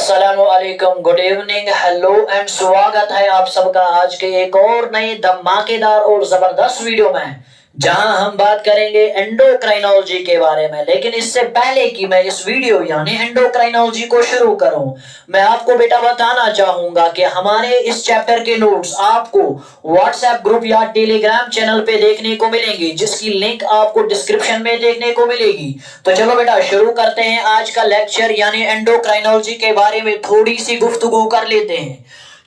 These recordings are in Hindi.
अस्सलामुअलैकुम, गुड इवनिंग, हेलो एंड स्वागत है आप सबका आज के एक और नए धमाकेदार और जबरदस्त वीडियो में, जहां हम बात करेंगे एंडोक्राइनोलॉजी के बारे में। लेकिन इससे पहले कि मैं इस वीडियो यानी एंडोक्राइनोलॉजी को शुरू करूं, मैं आपको बेटा बताना चाहूंगा कि हमारे इस चैप्टर के नोट्स आपको व्हाट्सएप ग्रुप या टेलीग्राम चैनल पे देखने को मिलेंगे, जिसकी लिंक आपको डिस्क्रिप्शन में देखने को मिलेगी। तो चलो बेटा शुरू करते हैं आज का लेक्चर यानी एंडोक्राइनोलॉजी के बारे में थोड़ी सी गुफ्तगू कर लेते हैं।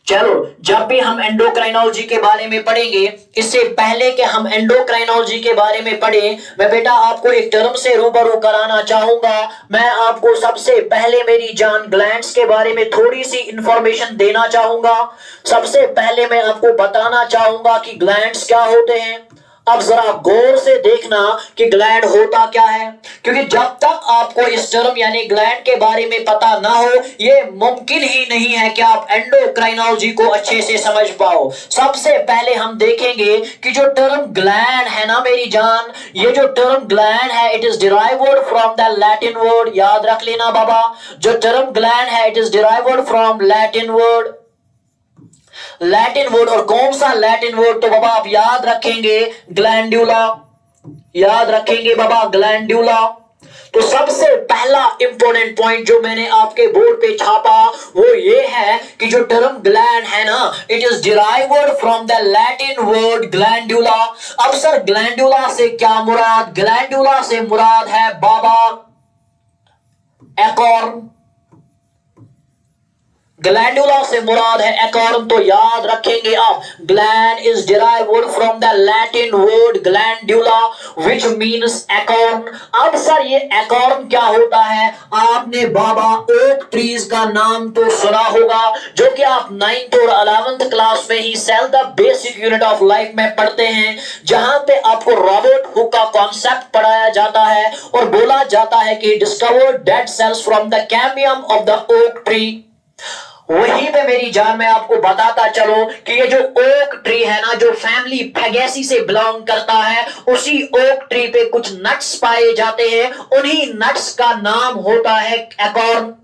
चलो, जब भी हम एंडोक्राइनोलॉजी के बारे में पढ़ेंगे, इससे पहले कि हम एंडोक्राइनोलॉजी के बारे में पढ़ें, मैं बेटा आपको एक टर्म से रूबरू कराना चाहूंगा। मैं आपको सबसे पहले मेरी जान ग्लैंड्स के बारे में थोड़ी सी इंफॉर्मेशन देना चाहूंगा। सबसे पहले मैं आपको बताना चाहूंगा कि ग्लैंड्स क्या होते हैं। अब जरा गौर से देखना कि ग्लैंड होता क्या है, क्योंकि जब तक आपको इस टर्म यानी ग्लैंड के बारे में पता ना हो, ये मुमकिन ही नहीं है कि आप एंडोक्राइनोलॉजी को अच्छे से समझ पाओ। सबसे पहले हम देखेंगे कि जो टर्म ग्लैंड है ना मेरी जान, ये जो टर्म ग्लैंड है, it is derived from the Latin word. याद रख लेना बाबा, जो टर्म ग्लैंड है it is derived from Latin word. Latin word, और कौन सा लैटिन वर्ड? तो बाबा आप याद रखेंगे ग्लैंड्यूला। याद रखेंगे बाबा ग्लैंड्यूला। तो सबसे पहला इंपॉर्टेंट पॉइंट जो मैंने आपके बोर्ड पे छापा वो ये है कि जो टर्म ग्लैंड है ना, it is derived from the Latin word glandula. अब सर ग्लैंड्यूला से क्या मुराद? ग्लैंड्यूला से मुराद है बाबा एकॉर्न। ग्लैंडुला से मुराद है एकॉर्न। तो याद रखेंगे आप, gland is derived from the Latin word glandula which means acorn. अब सर ये एकॉर्न क्या होता है? आपने बाबा ओक ट्रीज का नाम तो सुना होगा, जो कि आप 9th और 11th क्लास में ही cell the basic unit of life में पढ़ते हैं, जहां पे आपको रॉबर्ट हुक का कॉन्सेप्ट पढ़ाया जाता है और बोला जाता है कि discovered dead cells from the cambium of the oak tree. वहीं पे मेरी जान मैं आपको बताता चलो कि ये जो ओक ट्री है ना, जो फैमिली फैगेसी से बिलोंग करता है, उसी ओक ट्री पे कुछ नट्स पाए जाते हैं। उन्हीं नट्स का नाम होता है acorn.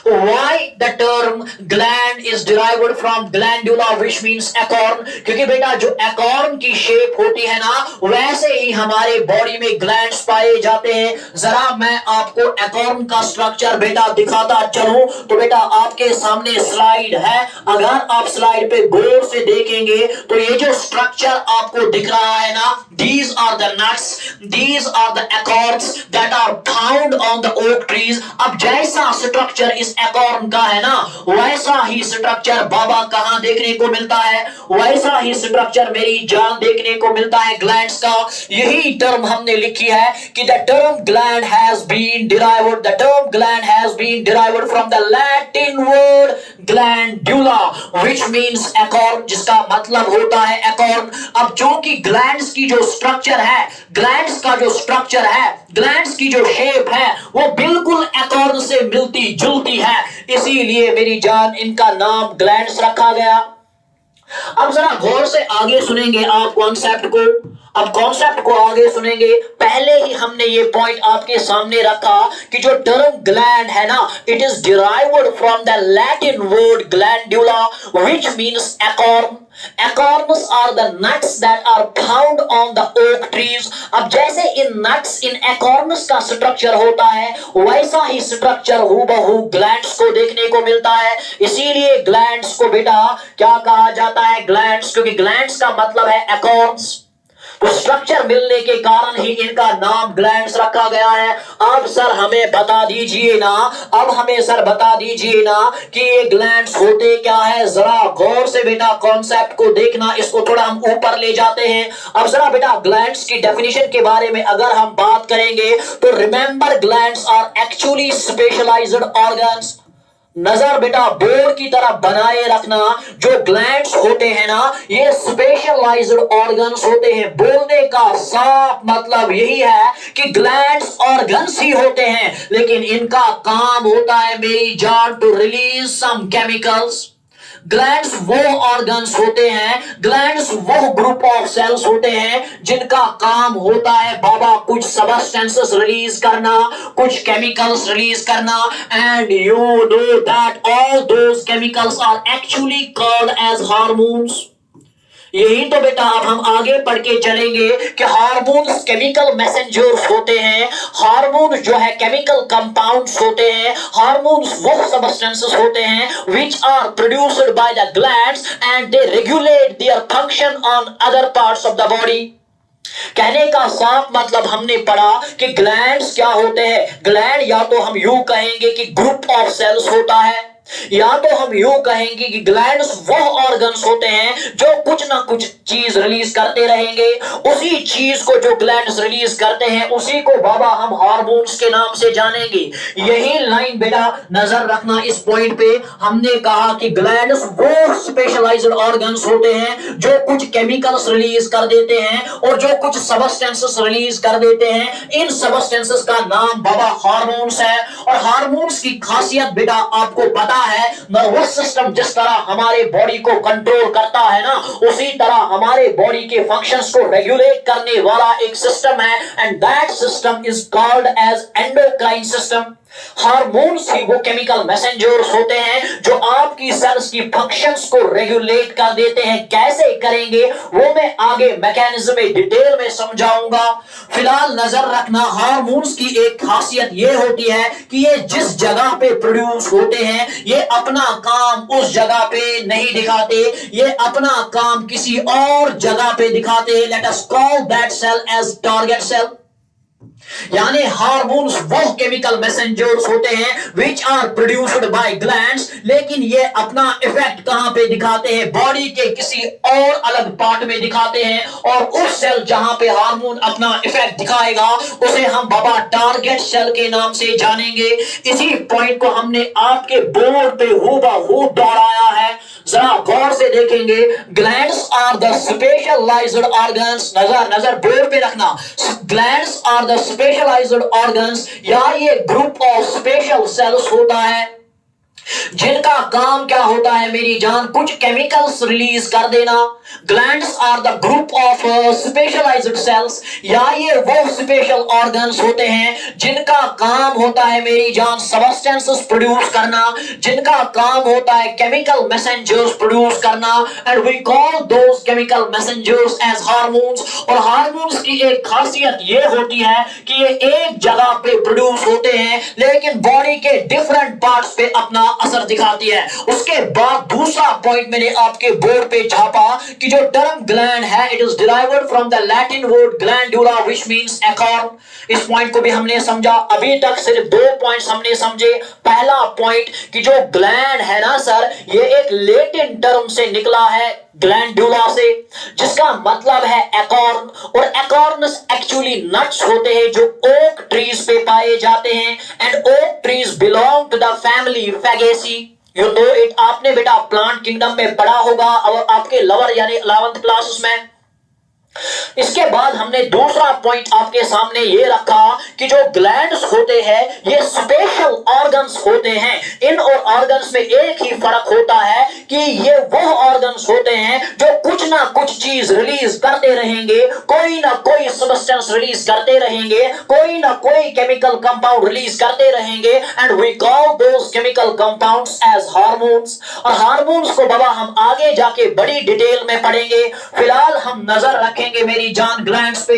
Why the term gland is derived from glandula which means acorn? क्योंकि बेटा जो acorn की शेप होती है ना, वैसे ही हमारे बॉडी में ग्लैंड्स पाए जाते हैं। जरा मैं आपको acorn का स्ट्रक्चर बेटा दिखाता चलूं। तो बेटा आपके सामने स्लाइड है, अगर आप स्लाइड पे गौर से देखेंगे तो ये जो स्ट्रक्चर आपको दिख रहा है ना, these are the nuts, these are the acorns that are found on the oak trees। अब जैसा स्ट्रक्चर इस एकॉर्न का है ना, वैसा ही स्ट्रक्चर बाबा कहां देखने को मिलता है? वैसा ही स्ट्रक्चर मेरी जान देखने को मिलता है ग्लैंड्स का। यही टर्म हमने लिखी है कि the term gland has been derived, the term gland has been derived from the Latin word glandula which means acorn, जिसका मतलब होता है एकॉर्न। अब जो कि ग्लैंड्स की जो स्ट्रक्चर है, ग्लैंड्स का जो स्ट्रक्चर है, ग्लैंड्स की जो शेप है, वो बिल्कुल एकॉर्न से मिलती जुलती है, इसीलिए मेरी जान इनका नाम ग्लैंड्स रखा गया। अब जरा गौर से आगे सुनेंगे आप कॉन्सेप्ट को। अब कॉन्सेप्ट को आगे सुनेंगे, पहले ही हमने ये पॉइंट आपके सामने रखा कि जो टर्म ग्लैंड है ना, it is derived from the Latin word glandula which means acorn. Acorns are the nuts that are found on the oak trees। अब जैसे इन nuts, इन acorns का स्ट्रक्चर होता है, वैसा ही स्ट्रक्चर हूबहू ग्लैंड्स को देखने को मिलता है। इसीलिए ग्लैंड्स को बेटा क्या कहा जाता है? ग्लैंड्स, क्योंकि ग्लैंड्स का मतलब है acorns। तो स्ट्रक्चर मिलने के कारण ही इनका नाम ग्लैंड्स रखा गया है। अब सर हमें बता दीजिए ना, अब हमें सर बता दीजिए ना कि ये ग्लैंड्स होते क्या है। जरा गौर से बेटा कॉन्सेप्ट को देखना, इसको थोड़ा हम ऊपर ले जाते हैं। अब जरा बेटा ग्लैंड्स की डेफिनेशन के बारे में अगर हम बात करेंगे तो remember glands are actually specialised organs. नजर बेटा बोर्ड की तरह बनाए रखना, जो ग्लैंड्स होते हैं ना, ये स्पेशलाइज्ड ऑर्गन्स होते हैं। बोलने का साफ मतलब यही है कि ग्लैंड्स ऑर्गन्स ही होते हैं, लेकिन इनका काम होता है मेरी जान to release some chemicals. Glands वो ऑर्गन्स होते हैं, ग्लैंड्स वो ग्रुप ऑफ सेल्स होते हैं जिनका काम होता है बाबा कुछ सबस्टेंसेस रिलीज करना, कुछ केमिकल्स रिलीज करना, and you know that all those chemicals are actually called as hormones. यही तो बेटा अब हम आगे पढ़ के चलेंगे कि हार्मोन्स केमिकल मैसेंजर्स होते हैं, हार्मोन जो है केमिकल कंपाउंड्स होते हैं, हार्मोन्स वो सबस्टेंसेस होते हैं which are produced by the glands and they regulate their function on other parts of the body। कहने का साफ मतलब हमने पढ़ा कि ग्लैंड्स क्या होते हैं। ग्लैंड या तो हम यूं कहेंगे कि ग्रुप ऑफ सेल्स होता है, या तो हम यूं कहेंगे कि ग्लैंड्स वो ऑर्गन्स होते हैं जो कुछ ना कुछ चीज रिलीज करते रहेंगे। उसी चीज को जो ग्लैंड्स रिलीज करते हैं उसी को बाबा हम हार्मोन्स के नाम से जानेंगे। यही लाइन बेटा नजर रखना इस पॉइंट पे। हमने कहा कि ग्लैंड्स वो स्पेशलाइज्ड ऑर्गन्स होते हैं जो कुछ केमिकल्स रिलीज कर देते हैं और जो कुछ सबस्टेंसेस रिलीज कर देते हैं। इन सबस्टेंसेस का नाम बाबा हार्मोन्स है। और हार्मोन्स की खासियत बेटा आपको पता है, नर्वस सिस्टम जिस तरह हमारे बॉडी को कंट्रोल करता है ना, उसी तरह हमारे बॉडी के फंक्शंस को रेगुलेट करने वाला एक सिस्टम है, and that system is called as endocrine system. Hormones ही वो केमिकल मैसेंजर्स होते हैं जो आपकी सेल्स की फंक्शंस को रेगुलेट कर देते हैं। कैसे करेंगे वो मैं आगे मैकेनिज्म में डिटेल में समझाऊंगा। फिलहाल नजर रखना, हार्मोन्स की एक खासियत ये होती है कि ये जिस जगह पे प्रोड्यूस होते हैं ये अपना काम उस जगह पे नहीं दिखाते, ये अपना काम किसी और जगह पे दिखाते। Let us call that cell as target cell. यानी हार्मोन्स वो केमिकल मैसेंजर्स होते हैं which are produced by glands, लेकिन ये अपना इफेक्ट कहां पे दिखाते हैं? बॉडी के किसी और अलग पार्ट में दिखाते हैं, और उस सेल जहां पे हार्मोन अपना इफेक्ट दिखाएगा उसे हम बाबा टारगेट सेल के नाम से जानेंगे। इसी पॉइंट को हमने आपके बोर्ड पे हूबहू दोहराया है, जरा गौर से देखेंगे। Glands are the specialised organs, नजर बोर्ड पे रखना। Glands are the specialised organs, या ये ग्रुप ऑफ स्पेशल सेल्स होता है जिनका काम क्या होता है मेरी जान? कुछ केमिकल्स रिलीज कर देना। Glands are the group of specialised cells, या ये वो स्पेशल ऑर्गन्स होते हैं जिनका काम होता है मेरी जान सबस्टेंसेस प्रोड्यूस करना, जिनका काम होता है केमिकल मैसेंजर्स प्रोड्यूस करना, and we call those chemical messengers as hormones. और हार्मोन्स की एक खासियत ये होती है कि ये एक जगह पे प्रोड्यूस होते हैं लेकिन बॉडी के डिफरेंट पार्ट्स पे अपना असर दिखाती है। उसके बाद दूसरा पॉइंट मैंने आपके बोर्ड पे छापा कि जो टर्म ग्लैंड है it is derived from the Latin word glandula which means acorn. इस पॉइंट को भी हमने समझा। अभी तक सिर्फ दो पॉइंट्स हमने समझे। पहला पॉइंट कि जो ग्लैंड है ना सर, ये एक लैटिन टर्म से निकला है, ग्लैंडुला से, जिसका मतलब है एकॉर्न। और एकॉर्न्स एक्चुअली नट्स होते हैं जो ओक ट्रीज पे पाए जाते हैं, and oak trees belong to the family fagaceae. You know it, आपने बेटा प्लांट किंगडम में पढ़ा होगा और आपके लवर यानी 11th क्लास में। इसके बाद हमने दूसरा पॉइंट आपके सामने ये रखा कि जो ग्लैंड्स होते हैं ये स्पेशल ऑर्गन्स होते हैं। इन और ऑर्गन्स में एक ही फर्क होता है कि ये वो ऑर्गन्स होते हैं जो कुछ ना कुछ चीज रिलीज करते रहेंगे, कोई ना कोई सब्सटेंस रिलीज करते रहेंगे, कोई ना कोई केमिकल कंपाउंड रिलीज करते रहेंगे, and we call those chemical compounds as hormones. और हार्मोन्स को बाबा हम आगे जाके बड़ी डिटेल में पढ़ेंगे। फिलहाल हम नजर रखें मेरी जान ग्लैंड्स पे।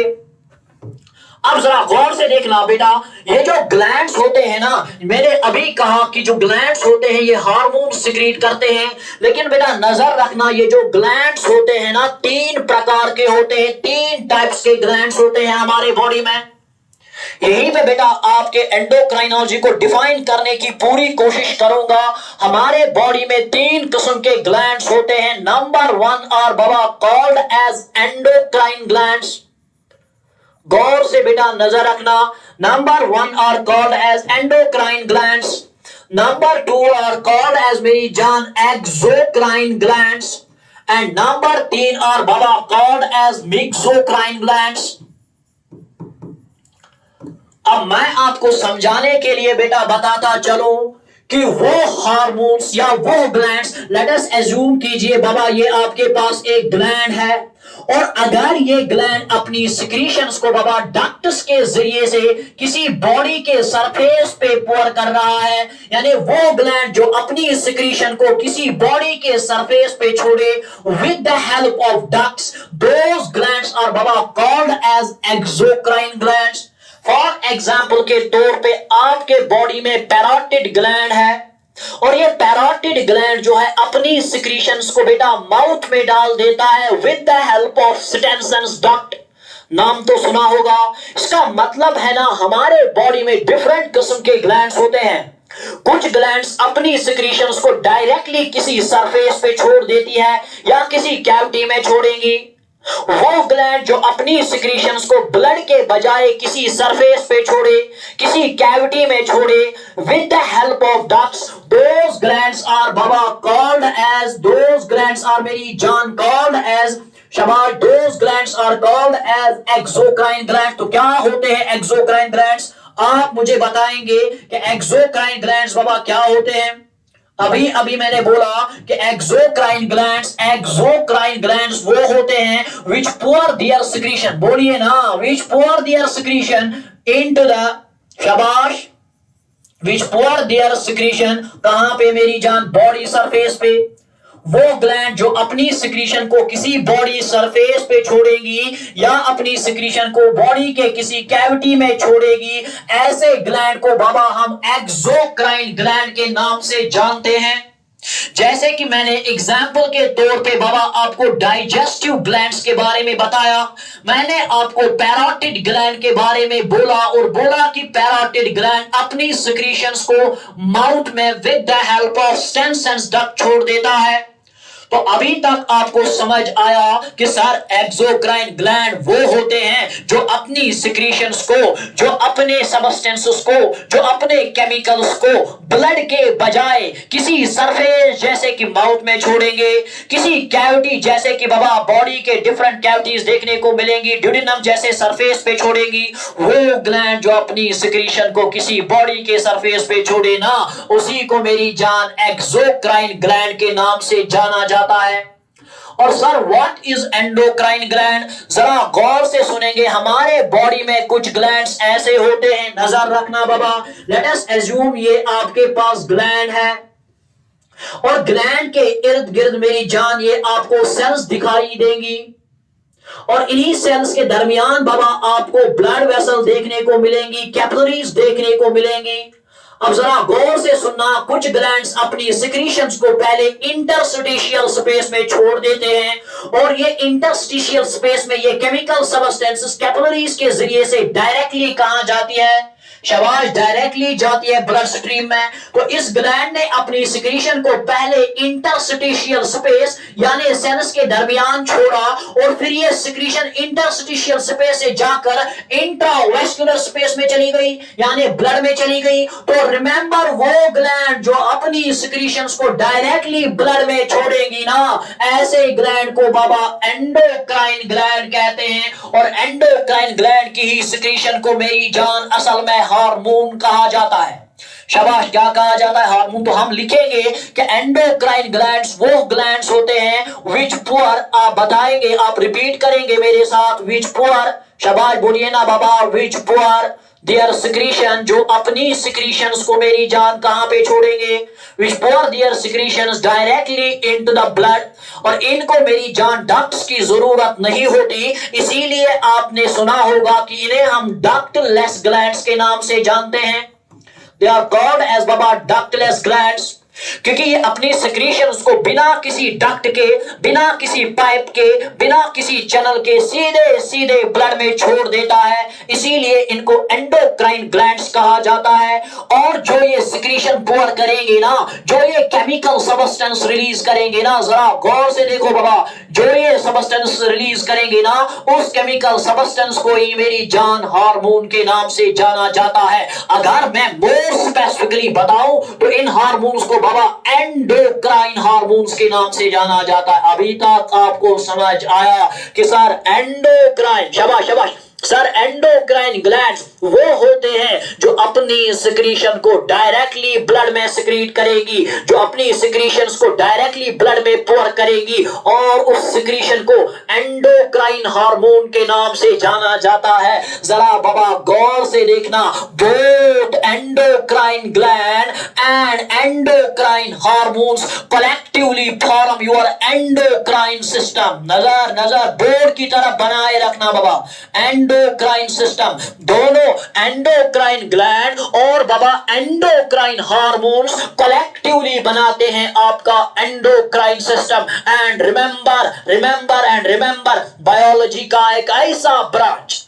अब जरा गौर से देखना बेटा, ये जो ग्लैंड्स होते हैं ना, मैंने अभी कहा कि जो ग्लैंड्स होते हैं ये हार्मोन सिक्रीट करते हैं, लेकिन बेटा नजर रखना ये जो ग्लैंड्स होते हैं ना तीन प्रकार के होते हैं, तीन टाइप्स के ग्लैंड्स होते हैं हमारे बॉडी में। यहीं पे बेटा आपके एंडोक्राइनोलॉजी को डिफाइन करने की पूरी कोशिश करूंगा। हमारे बॉडी में तीन किस्म के ग्लैंड्स होते हैं। नंबर 1 आर बाबा कॉल्ड एज एंडोक्राइन ग्लैंड्स। गौर से बेटा नजर रखना, number 1 are called as endocrine glands, number 2 are called as मेरी जान exocrine glands, and number 3 are बाबा कॉल्ड एज मेसोक्राइन ग्लैंड्स। अब मैं आपको समझाने के लिए बेटा बताता चलूं कि वो हार्मोन्स या वो ग्लैंड्स, लेट अस एज्यूम कीजिए बाबा ये आपके पास एक ग्लैंड है, और अगर ये ग्लैंड अपनी सिक्रीशंस को बाबा डक्ट्स के जरिए से किसी बॉडी के सरफेस पे पोर कर रहा है, यानी वो ग्लैंड जो अपनी सिक्रीशन को किसी बॉडी के सरफेस पे छोड़े with the help of ducts, those glands are बाबा called as exocrine glands. For example के तौर पे आपके बॉडी में पैरोटिड ग्लैंड है, और ये पैरोटिड ग्लैंड जो है अपनी सिक्रीशंस को बेटा माउथ में डाल देता है with the help of Stensen's duct. नाम तो सुना होगा। इसका मतलब है ना हमारे बॉडी में डिफरेंट किस्म के ग्लैंड्स होते हैं। कुछ ग्लैंड्स अपनी सिक्रीशंस को डायरेक्टली किसी सरफेस पे छोड़ देती है या किसी कैविटी में छोड़ेंगी। वो ग्लैंड जो अपनी सिक्रीशंस को ब्लड के बजाय किसी सरफेस पे छोड़े, किसी कैविटी में छोड़े with the help of ducts, those glands are बाबा called as, those glands are मेरी जान कॉल्ड एज, शाबाश, those glands are called as exocrine gland. तो क्या होते हैं एक्सोक्राइन ग्लैंड्स? आप मुझे बताएंगे कि एक्सोक्राइन ग्लैंड्स बाबा क्या होते हैं। अभी मैंने बोला कि एक्सोक्राइन ग्लैंड्स वो होते हैं which pour their secretion, बोलिए ना, which pour their secretion into the, शाबाश, which pour their secretion कहां पे मेरी जान? बॉडी सरफेस पे। वो ग्लैंड जो अपनी सिक्रीशन को किसी बॉडी सरफेस पे छोड़ेगी या अपनी सिक्रीशन को बॉडी के किसी कैविटी में छोड़ेगी, ऐसे ग्लैंड को बाबा हम एक्सोक्राइन ग्लैंड के नाम से जानते हैं। जैसे कि मैंने एग्जाम्पल के तौर पे बाबा आपको डाइजेस्टिव ग्लैंड्स के बारे में बताया, मैंने आपको पैरोटिड ग्लैंड के बारे में बोला और बोला कि पैरोटिड ग्लैंड अपनी सिक्रीशंस को माउथ में with the help of Stensen's duct छोड़ देता है। तो अभी तक आपको समझ आया कि सर एक्सोक्राइन ग्लैंड वो होते हैं जो अपनी सिक्रीशंस को, जो अपने सबस्टेंसेस को, जो अपने केमिकल्स को ब्लड के बजाय किसी सरफेस जैसे कि माउथ में छोड़ेंगे, किसी कैविटी जैसे कि बाबा बॉडी के डिफरेंट कैविटीज देखने को मिलेंगी, ड्यूडेनम जैसे सरफेस पे छोड़ेंगी। वो ग्लैंड जो अपनी सिक्रीशन को किसी बॉडी के सरफेस पे छोड़े ना, उसी को मेरी जान एक्सोक्राइन ग्लैंड के नाम से जाना जाता है। और sir what is endocrine gland? जरा गौर से सुनेंगे। हमारे बॉडी में कुछ ग्लैंड्स ऐसे होते हैं, नजर रखना बाबा। लेट अस एज्यूम ये आपके पास ग्लैंड है, और ग्लैंड के इर्द गिर्द मेरी जान ये आपको सेल्स दिखाई देंगी, और इन्हीं सेल्स के दरमियान बाबा आपको ब्लड वेसल देखने को मिलेंगी, कैपिलरीज देखने को मिलेंगी। अब जरा गौर से सुनना, कुछ ग्लैंड्स अपनी सिक्रीशंस को पहले इंटरस्टिशियल स्पेस में छोड़ देते हैं, और ये इंटरस्टिशियल स्पेस में ये केमिकल सबस्टेंसेस कैपिलरीज के जरिए से डायरेक्टली कहां जाती है? शाबाश, डायरेक्टली जाती है ब्लड स्ट्रीम में। तो इस ग्लैंड ने अपनी सिक्रीशन को पहले इंटरस्टिशियल स्पेस यानी सेल्स के दरमियान छोड़ा, और फिर ये सिक्रीशन इंटरस्टिशियल स्पेस से जाकर इंट्रावेस्कुलर स्पेस में चली गई, यानी ब्लड में चली गई। तो रिमेंबर, वो ग्लैंड जो अपनी सिक्रीशंस को डायरेक्टली ब्लड में छोड़ेंगी ना, ऐसे ग्लैंड को बाबा एंडोक्राइन ग्लैंड कहते हैं। और एंडोक्राइन ग्लैंड की ही सिक्रीशन को मेरी जान असल में हार्मोन कहा जाता है। शाबाश, क्या कहा जाता है? हार्मोन। तो हम लिखेंगे कि एंडोक्राइन ग्लैंड्स वो ग्लैंड्स होते हैं विच पुअर, आप बताएंगे, आप रिपीट करेंगे मेरे साथ, विच पुअर, शाबाश बोलिए ना बाबा, विच पुअर देयर सिक्रीशन, जो अपनी सिक्रीशंस को मेरी जान कहां पे छोड़ेंगे? Which pour their secretions directly into the blood. और इनको मेरी जान डक्ट्स की जरूरत नहीं होती, इसीलिए आपने सुना होगा कि इन्हें हम डक्टलेस ग्लैंड्स के नाम से जानते हैं। दे आर कॉल्ड एज बाबा डक्टलेस ग्लैंड्स, क्योंकि ये अपनी सिक्रीशंस को बिना किसी डक्ट के, बिना किसी पाइप के, बिना किसी चैनल के सीधे सीधे ब्लड में छोड़ देता है, इसीलिए इनको एंडोक्राइन ग्लैंड्स कहा जाता है। और जो ये सिक्रीशन पोर करेंगे ना, जो ये केमिकल सबस्टेंस रिलीज करेंगे ना, जरा गौर से देखो बाबा, जो ये सबस्टेंस रिलीज करेंगे ना, उस केमिकल सबस्टेंस को ही मेरी जान हार्मोन के नाम से जाना जाता है। अगर मैं मोर स्पेसिफिकली बताऊं तो इन हार्मोन्स को बाबा एंडोक्राइन हार्मोन्स के नाम से जाना जाता है। अभी तक आपको समझ आया कि सर एंडोक्राइन, शाबाश शाबाश, सर एंडोक्राइन ग्लैंड्स वो होते हैं जो अपनी सिक्रीशन को डायरेक्टली ब्लड में सिक्रीट करेगी, जो अपनी सिक्रीशंस को डायरेक्टली ब्लड में पोर करेगी, और उस सिक्रीशन को एंडोक्राइन हार्मोन के नाम से जाना जाता है। जरा बाबा गौर से देखना, both endocrine gland and endocrine hormones collectively form your endocrine system. नजर नजर बोर्ड की तरफ बनाए रखना बाबा। एंडोक्राइन सिस्टम, दोनों एंडोक्राइन ग्लैंड और बाबा एंडोक्राइन हार्मोन्स कलेक्टिवली बनाते हैं आपका endocrine system. And remember biology का एक ऐसा ब्रांच,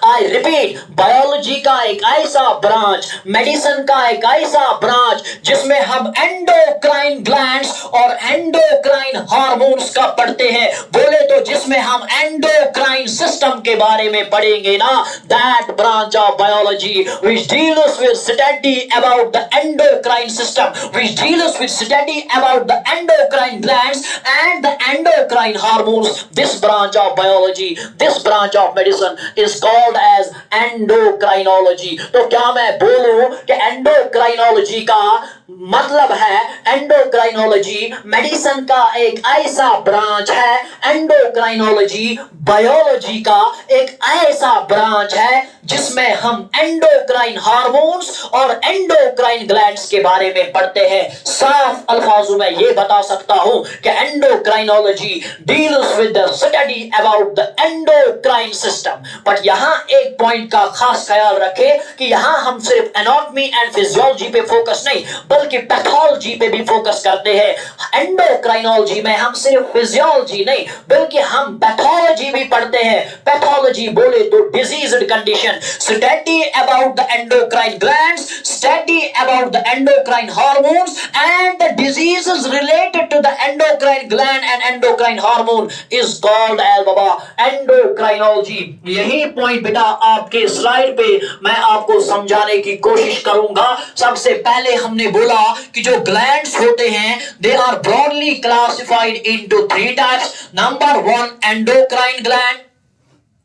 आई रिपीट, बायोलॉजी का एक ऐसा ब्रांच, मेडिसिन का एक ऐसा ब्रांच जिसमें हम एंडोक्राइन ग्लैंड्स और एंडोक्राइन हार्मोन्स का पढ़ते हैं। बोले तो जिसमें हम एंडोक्राइन सिस्टम के बारे में पढ़ेंगे ना, that branch of biology which deals with study about the endocrine system, which deals with study about the endocrine glands and the endocrine hormones. This branch of biology, this branch of medicine is called as endocrinology। तो क्या मैं बोलूं कि एंडोक्राइनोलॉजी का मतलब है, एंडोक्राइनोलॉजी मेडिसिन का एक ऐसा ब्रांच है, एंडोक्राइनोलॉजी बायोलॉजी का एक ऐसा ब्रांच है जिसमें हम एंडोक्राइन हार्मोन्स और एंडोक्राइन ग्लैंड्स के बारे में पढ़ते हैं। साफ अल्फाजों में यह बता सकता हूं कि endocrinology deals with the study about the endocrine system. But यहां एक पॉइंट का खास ख्याल रखें कि यहां हम सिर्फ एनाटॉमी एंड फिजियोलॉजी पे फोकस नहीं बल्कि पैथोलॉजी पे भी फोकस करते हैं। एंडोक्राइनोलॉजी में हम सिर्फ फिजियोलॉजी नहीं बल्कि हम पैथोलॉजी भी पढ़ते हैं। पैथोलॉजी बोले तो diseased condition, study about the endocrine glands, study about the endocrine hormones and the diseases related to the endocrine gland and endocrine hormone is called as बाबा एंडोक्राइनोलॉजी। यही पॉइंट बेटा आपके स्लाइड पे मैं आपको समझाने की कोशिश करूंगा। सबसे पहले हमने बोला कि जो ग्लैंड्स होते हैं they are broadly classified into 3 types. Number 1 endocrine gland,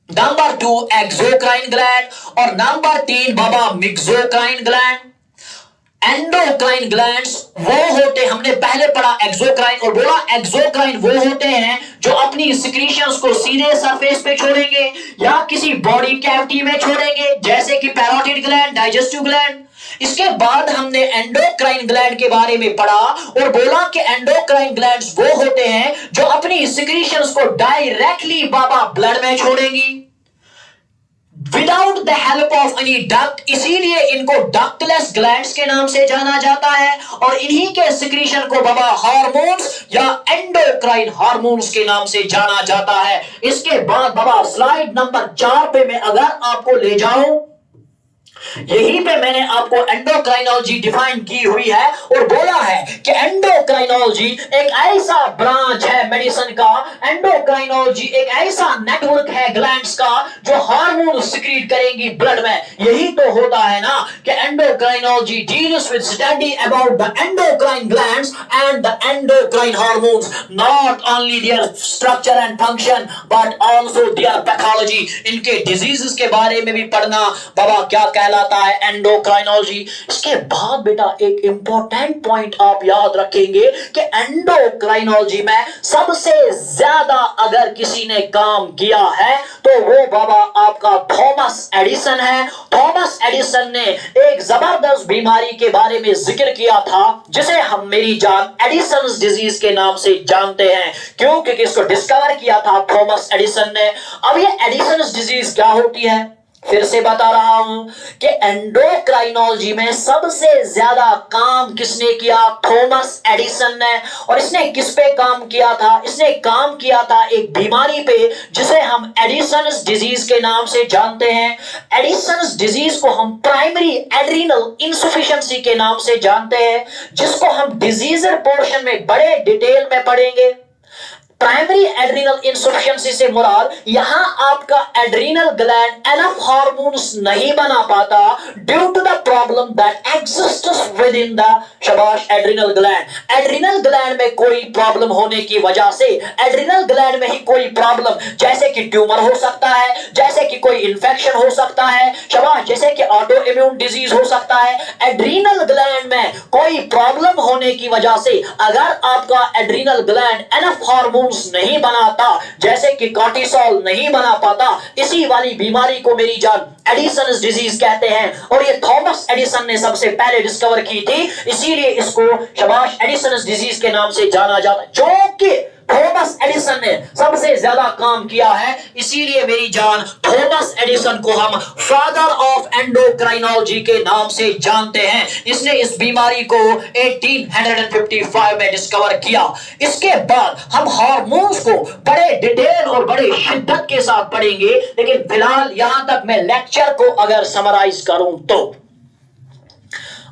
number 2 exocrine gland और नंबर 3 बाबा मिक्सोक्राइन ग्लैंड। एंडोक्राइन ग्लैंड्स वो होते, हमने पहले पढ़ा एक्सोक्राइन और बोला एक्सोक्राइन वो होते हैं जो अपनी सिक्रीशंस को सीधे सरफेस पे छोड़ेंगे या किसी बॉडी कैविटी में छोड़ेंगे, जैसे कि पैरोटिड ग्लैंड, डाइजेस्टिव ग्लैंड। इसके बाद हमने एंडोक्राइन ग्लैंड के बारे में पढ़ा और बोला कि एंडोक्राइन ग्लैंड्स वो होते हैं जो अपनी सिक्रीशंस को डायरेक्टली बाबा ब्लड में छोड़ेंगी without the help of any duct, इसीलिए इनको डक्टलेस ग्लैंड्स के नाम से जाना जाता है। और इन्हीं के सिक्रीशन को बाबा हार्मोन्स या एंडोक्राइन हार्मोन्स के नाम से जाना जाता है। इसके बाद बाबा स्लाइड नंबर 4 पे मैं अगर आपको ले जाऊं, यहीं पे मैंने आपको एंडोक्राइनोलॉजी डिफाइन की हुई है और बोला है कि एंडोक्राइनोलॉजी एक ऐसा ब्रांच है मेडिसिन का, एंडोक्राइनोलॉजी एक ऐसा नेटवर्क है ग्लैंड्स का जो हार्मोन सिक्रीट करेंगी ब्लड में। यही तो होता है ना कि endocrinology deals with study about the endocrine glands and the endocrine hormones, not only their structure and function but also their pathology. इनके डिजीजेस के बारे में भी पढ़ना बाबा क्या कहलाता है, एंडोक्राइनोलॉजी। इसके बाद बेटा एक इंपॉर्टेंट पॉइंट आप याद रखेंगे कि एंडोक्राइनोलॉजी में सबसे ज्यादा अगर किसी ने काम किया है तो वो बाबा आपका थॉमस एडिसन है। थॉमस एडिसन ने एक जबरदस्त बीमारी के बारे में जिक्र किया था जिसे हम मेरी जान एडिसन्स डिजीज के नाम से जानते हैं, क्योंकि इसको डिस्कवर किया था थॉमस एडिसन ने। अब ये एडिसन्स डिजीज क्या होती है, फिर से बता रहा हूं कि एंडोक्राइनोलॉजी में सबसे ज्यादा काम किसने किया, थॉमस एडिसन ने। और इसने किस पे काम किया था, इसने काम किया था एक बीमारी पे जिसे हम एडिसन्स डिजीज के नाम से जानते हैं। एडिसन्स डिजीज को हम प्राइमरी एड्रिनल इनसफिशिएंसी के नाम से जानते हैं, जिसको हम डिजीजर पोर्शन में बड़े डिटेल में पढ़ेंगे। प्राइमरी एड्रिनल इंसफिशियंसी से मुराद यहां आपका एड्रिनल ग्लैंड एनफ हार्मोन्स नहीं बना पाता due to the problem that exists with in the शाबाश एड्रिनल ग्लैंड। एड्रिनल ग्लैंड में कोई प्रॉब्लम होने की वजह से, एड्रिनल ग्लैंड में ही कोई प्रॉब्लम, जैसे कि ट्यूमर हो सकता है, जैसे कि कोई इंफेक्शन हो सकता है, शाबाश, जैसे कि ऑटो इम्यून डिजीज हो सकता है। एड्रिनल ग्लैंड में कोई प्रॉब्लम होने की वजह से अगर आपका एड्रिनल ग्लैंड एनफ हार्मोन नहीं बनाता, जैसे कि कॉर्टिसोल नहीं बना पाता, इसी वाली बीमारी को मेरी जान एडिसन्स डिजीज कहते हैं। और ये थॉमस एडिसन ने सबसे पहले डिस्कवर की थी, इसीलिए इसको शाबाश एडिसन्स डिजीज के नाम से जाना जाता है, जो कि थॉमस एडिसन ने सबसे ज्यादा काम किया है, इसीलिए मेरी जान थॉमस एडिसन को हम फादर ऑफ एंडोक्राइनोलॉजी के नाम से जानते हैं। इसने इस बीमारी को 1855 में डिस्कवर किया। इसके बाद हम हार्मोन्स को बड़े डिटेल और बड़े शिद्दत के साथ पढ़ेंगे, लेकिन फिलहाल यहां तक मैं लेक्चर को अगर समराइज करूं तो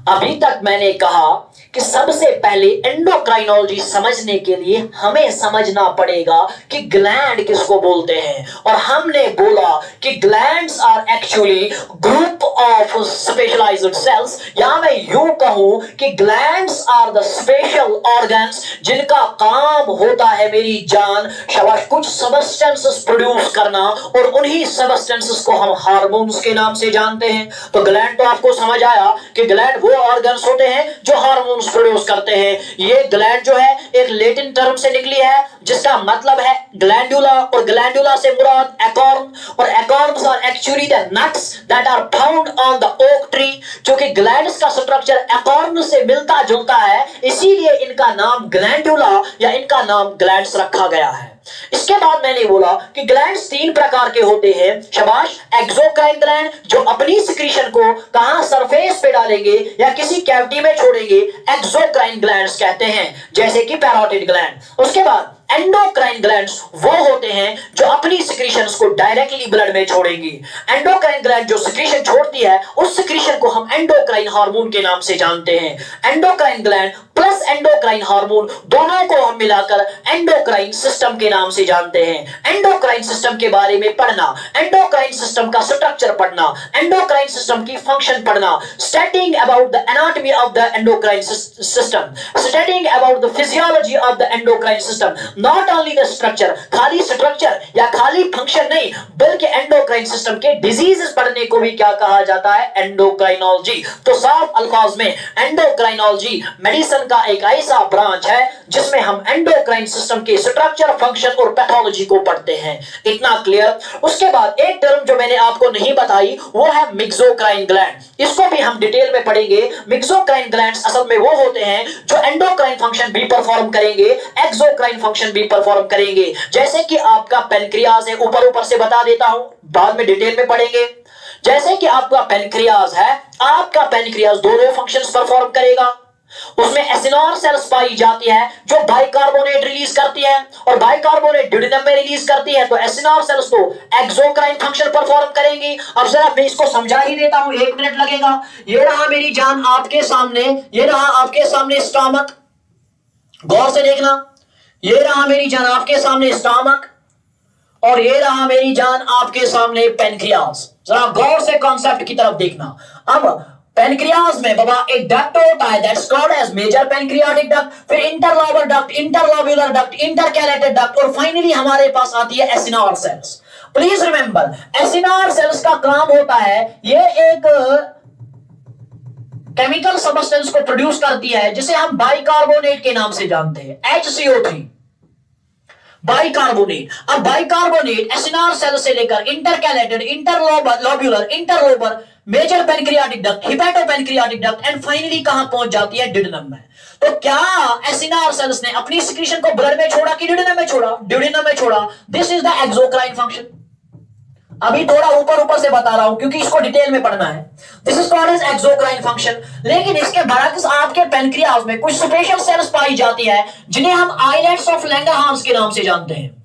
अभी तक मैंने कहा कि सबसे पहले एंडोक्राइनोलॉजी समझने के लिए हमें समझना पड़ेगा कि ग्लैंड किसको बोलते हैं। और हमने बोला कि glands are actually group of specialised cells, या मैं यूं कहूं कि glands are the special organs जिनका काम होता है मेरी जान शाबाश कुछ सबस्टेंसेस प्रोड्यूस करना, और उन्हीं सबस्टेंसेस को हम हार्मोन्स के नाम से जानते हैं। तो ग्लैंड तो आपको समझ आया कि ग्लैंड वो ऑर्गन्स होते हैं जो हार्मोन्स प्रोड्यूस करते हैं। ये ग्लैंड जो है एक लैटिन टर्म से निकली है जिसका मतलब है ग्लैंडुला, और ग्लैंडुला से मुराद एकॉर्न, और acorns are actually the nuts that are found on the oak tree. जो कि ग्लैंड्स का स्ट्रक्चर एकॉर्न से मिलता जुलता है, इसीलिए इनका नाम ग्लैंडुला या इनका नाम ग्लैंड्स रखा गया है। इसके बाद मैंने बोला कि ग्लैंड्स तीन प्रकार के होते हैं, शाबाश, एक्सोक्राइन ग्लैंड जो अपनी सिक्रीशन को कहां सरफेस पे डालेंगे या किसी कैविटी में छोड़ेंगे, एक्सोक्राइन ग्लैंड्स कहते हैं, जैसे कि पैरोटिड ग्लैंड। उसके बाद एंडोक्राइन ग्लैंड्स वो होते हैं जो अपनी सिक्रीशंस को डायरेक्टली ब्लड में छोड़ेंगी। एंडोक्राइन ग्लैंड जो सिक्रीशन छोड़ती है उस सिक्रीशन को हम एंडोक्राइन हार्मोन के नाम से जानते हैं। Endocrine gland plus endocrine hormone दोनों को हम मिलाकर एंडोक्राइन सिस्टम के नाम से जानते हैं। एंडोक्राइन सिस्टम के बारे में पढ़ना, एंडोक्राइन सिस्टम का स्ट्रक्चर पढ़ना, एंडोक्राइन सिस्टम की फंक्शन पढ़ना, studying about the anatomy of the endocrine system, studying about the physiology of the endocrine system. Not only the structure, खाली स्ट्रक्चर या खाली फंक्शन नहीं, बल्कि एंडोक्राइन सिस्टम के डिजीजेस पढ़ने को भी क्या कहा जाता है, एंडोक्राइनोलॉजी। तो साफ अल्फाज में एंडोक्राइनोलॉजी मेडिसिन का एक ऐसा ब्रांच है जिसमें हम एंडोक्राइन सिस्टम के स्ट्रक्चर, फंक्शन और पैथोलॉजी को पढ़ते हैं। इतना क्लियर। उसके बाद एक टर्म जो मैंने आपको नहीं बताई वो है मिक्सोक्राइन ग्लैंड, इसको भी हम डिटेल में पढ़ेंगे। मिक्सोक्राइन ग्लैंड्स असल में वो होते हैं जो एंडोक्राइन फंक्शन भी परफॉर्म करेंगे, एक्सोक्राइन फंक्शन भी परफॉर्म करेंगे। जैसे कि आपका पेनक्रियाज है, ऊपर ऊपर से बता देता हूं, बाद में डिटेल में पढ़ेंगे। जैसे कि आपका पेनक्रियाज है, आपका पेनक्रियाज दोनों फंक्शंस परफॉर्म करेगा। उसमें एसिनॉर सेल्स पाई जाती है जो बाइकार्बोनेट रिलीज करती है, और बाइकार्बोनेट ड्यूडेनम में रिलीज करती है, तो एसिनॉर सेल्स तो एक्सोक्राइन फंक्शन परफॉर्म करेंगी। अब जरा मैं इसको समझा ही देता हूं, 1 मिनट लगेगा। ये रहा मेरी जान आपके सामने, ये रहा आपके सामने स्टमक, गौर से देखना, ये रहा मेरी जान आपके सामने स्टमक, और ये रहा मेरी जान आपके सामने पेनक्रियाज। जरा गौर से कॉन्सेप्ट की तरफ देखना। अब पेनक्रियाज में बाबा एक डक्ट होता है, that's called as major pancreatic duct, फिर interlobar duct, interlobular duct, intercalated duct, और फाइनली हमारे पास आती है acinar cells. Please remember, acinar cells का काम होता है, ये एक केमिकल सब्सटेंस को प्रोड्यूस करती है जिसे हम बाइकार्बोनेट के नाम से जानते हैं, HCO3, बाइकार्बोनेट। अब बाइकार्बोनेट एसिनॉर सेल से लेकर intercalated, interlobular, interlobar, major pancreatic duct, hepatopancreatic duct, and finally कहां पहुंच जाती है, ड्यूडेनम में। तो क्या एसिनॉर सेल्स ने अपनी सिक्रीशन को ब्लड में छोड़ा कि ड्यूडेनम में छोड़ा, ड्यूडेनम में छोड़ा। This is the exocrine function. अभी थोड़ा ऊपर ऊपर से बता रहा हूं क्योंकि इसको डिटेल में पढ़ना है। This is called as exocrine function. लेकिन इसके बरअक्स आपके पेनक्रियाज में कुछ स्पेशल सेल्स पाई जाती है जिन्हें हम आइलैंड्स ऑफ लैंगरहांस के नाम से जानते हैं,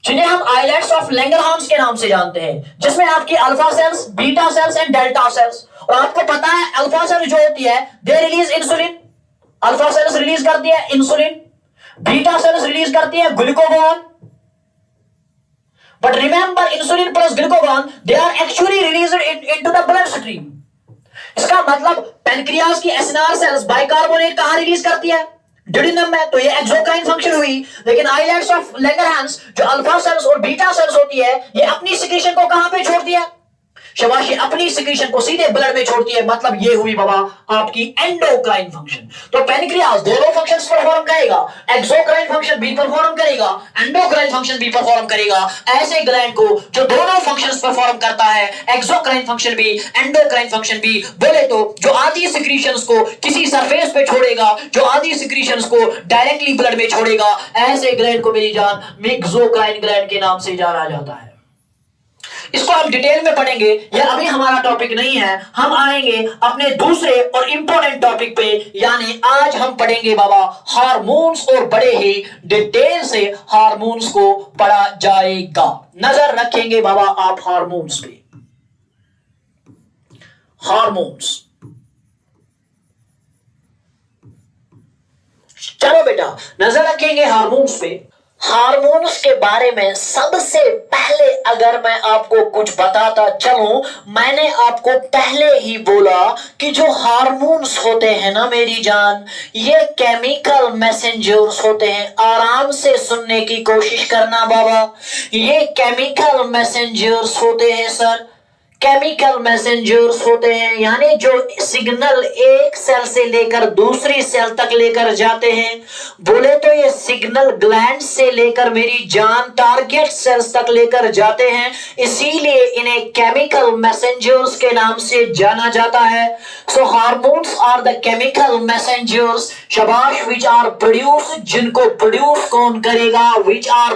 जिन्हें हम आइलैंड्स ऑफ लैंगरहांस के नाम से जानते हैं, जिसमें आपकी alpha cells, beta cells and delta cells. और आपको पता है अल्फा सेल जो होती है they release insulin, alpha cells release करती है इंसुलिन, बीटा सेल्स रिलीज करती है glucagon, but remember insulin plus glucagon they are actually released into the blood stream. इसका मतलब पेनक्रियास की एसिनार सेल्स बाइकार्बोनेट कहां रिलीज करती है? ड्यूडेनम में। तो ये एक्सोक्राइन फंक्शन हुई। लेकिन आइलैंड्स ऑफ लैंगरहैंस जो अल्फा सेल्स और बीटा सेल्स होती है, ये अपनी सिक्रीशन को कहां पे छोड़ती है? शाबाश, अपनी सिक्रीशन को सीधे ब्लड में छोड़ती है। मतलब ये हुई बाबा आपकी एंडोक्राइन फंक्शन। तो पेनक्रियास दोनों फंक्शंस परफॉर्म करेगा, एक्सोक्राइन फंक्शन भी परफॉर्म करेगा, एंडोक्राइन फंक्शन भी परफॉर्म करेगा। ऐसे ग्लैंड को जो दोनों फंक्शंस परफॉर्म करता है, एक्सोक्राइन फंक्शन भी एंडोक्राइन फंक्शन भी, बोले तो जो आधी सिक्रीशंस को किसी सरफेस पे छोड़ेगा, जो आधी सिक्रीशंस को डायरेक्टली ब्लड में छोड़ेगा, ऐसे ग्लैंड को मेरी जान मेक्सोक्राइन ग्लैंड के नाम से जाना जाता है। इसको हम डिटेल में पढ़ेंगे, यह अभी हमारा टॉपिक नहीं है। हम आएंगे अपने दूसरे और इंपॉर्टेंट टॉपिक पे, यानी आज हम पढ़ेंगे बाबा हार्मोन्स, और बड़े ही डिटेल से हार्मोन्स को पढ़ा जाएगा। नजर रखेंगे बाबा आप हार्मोन्स पे। हार्मोन्स, चलो बेटा नजर रखेंगे हार्मोन्स पे। हार्मोन्स के बारे में सबसे पहले अगर मैं आपको कुछ बताता चलूं, मैंने आपको पहले ही बोला कि जो हार्मोन्स होते हैं ना मेरी जान, ये केमिकल मैसेंजर्स होते हैं। आराम से सुनने की कोशिश करना बाबा, ये केमिकल मैसेंजर्स होते हैं सर, केमिकल मैसेंजर्स होते हैं। यानी जो सिग्नल एक सेल से लेकर दूसरी सेल तक लेकर जाते हैं, बोले तो ये सिग्नल ग्लैंड से लेकर मेरी जान टारगेट सेल्स तक लेकर जाते हैं, इसीलिए इन्हें केमिकल मैसेंजर्स के नाम से जाना जाता है। So hormones are the chemical messengers, शाबाश, विच आर प्रोड्यूस्ड, जिनको प्रोड्यूस कौन करेगा? Which are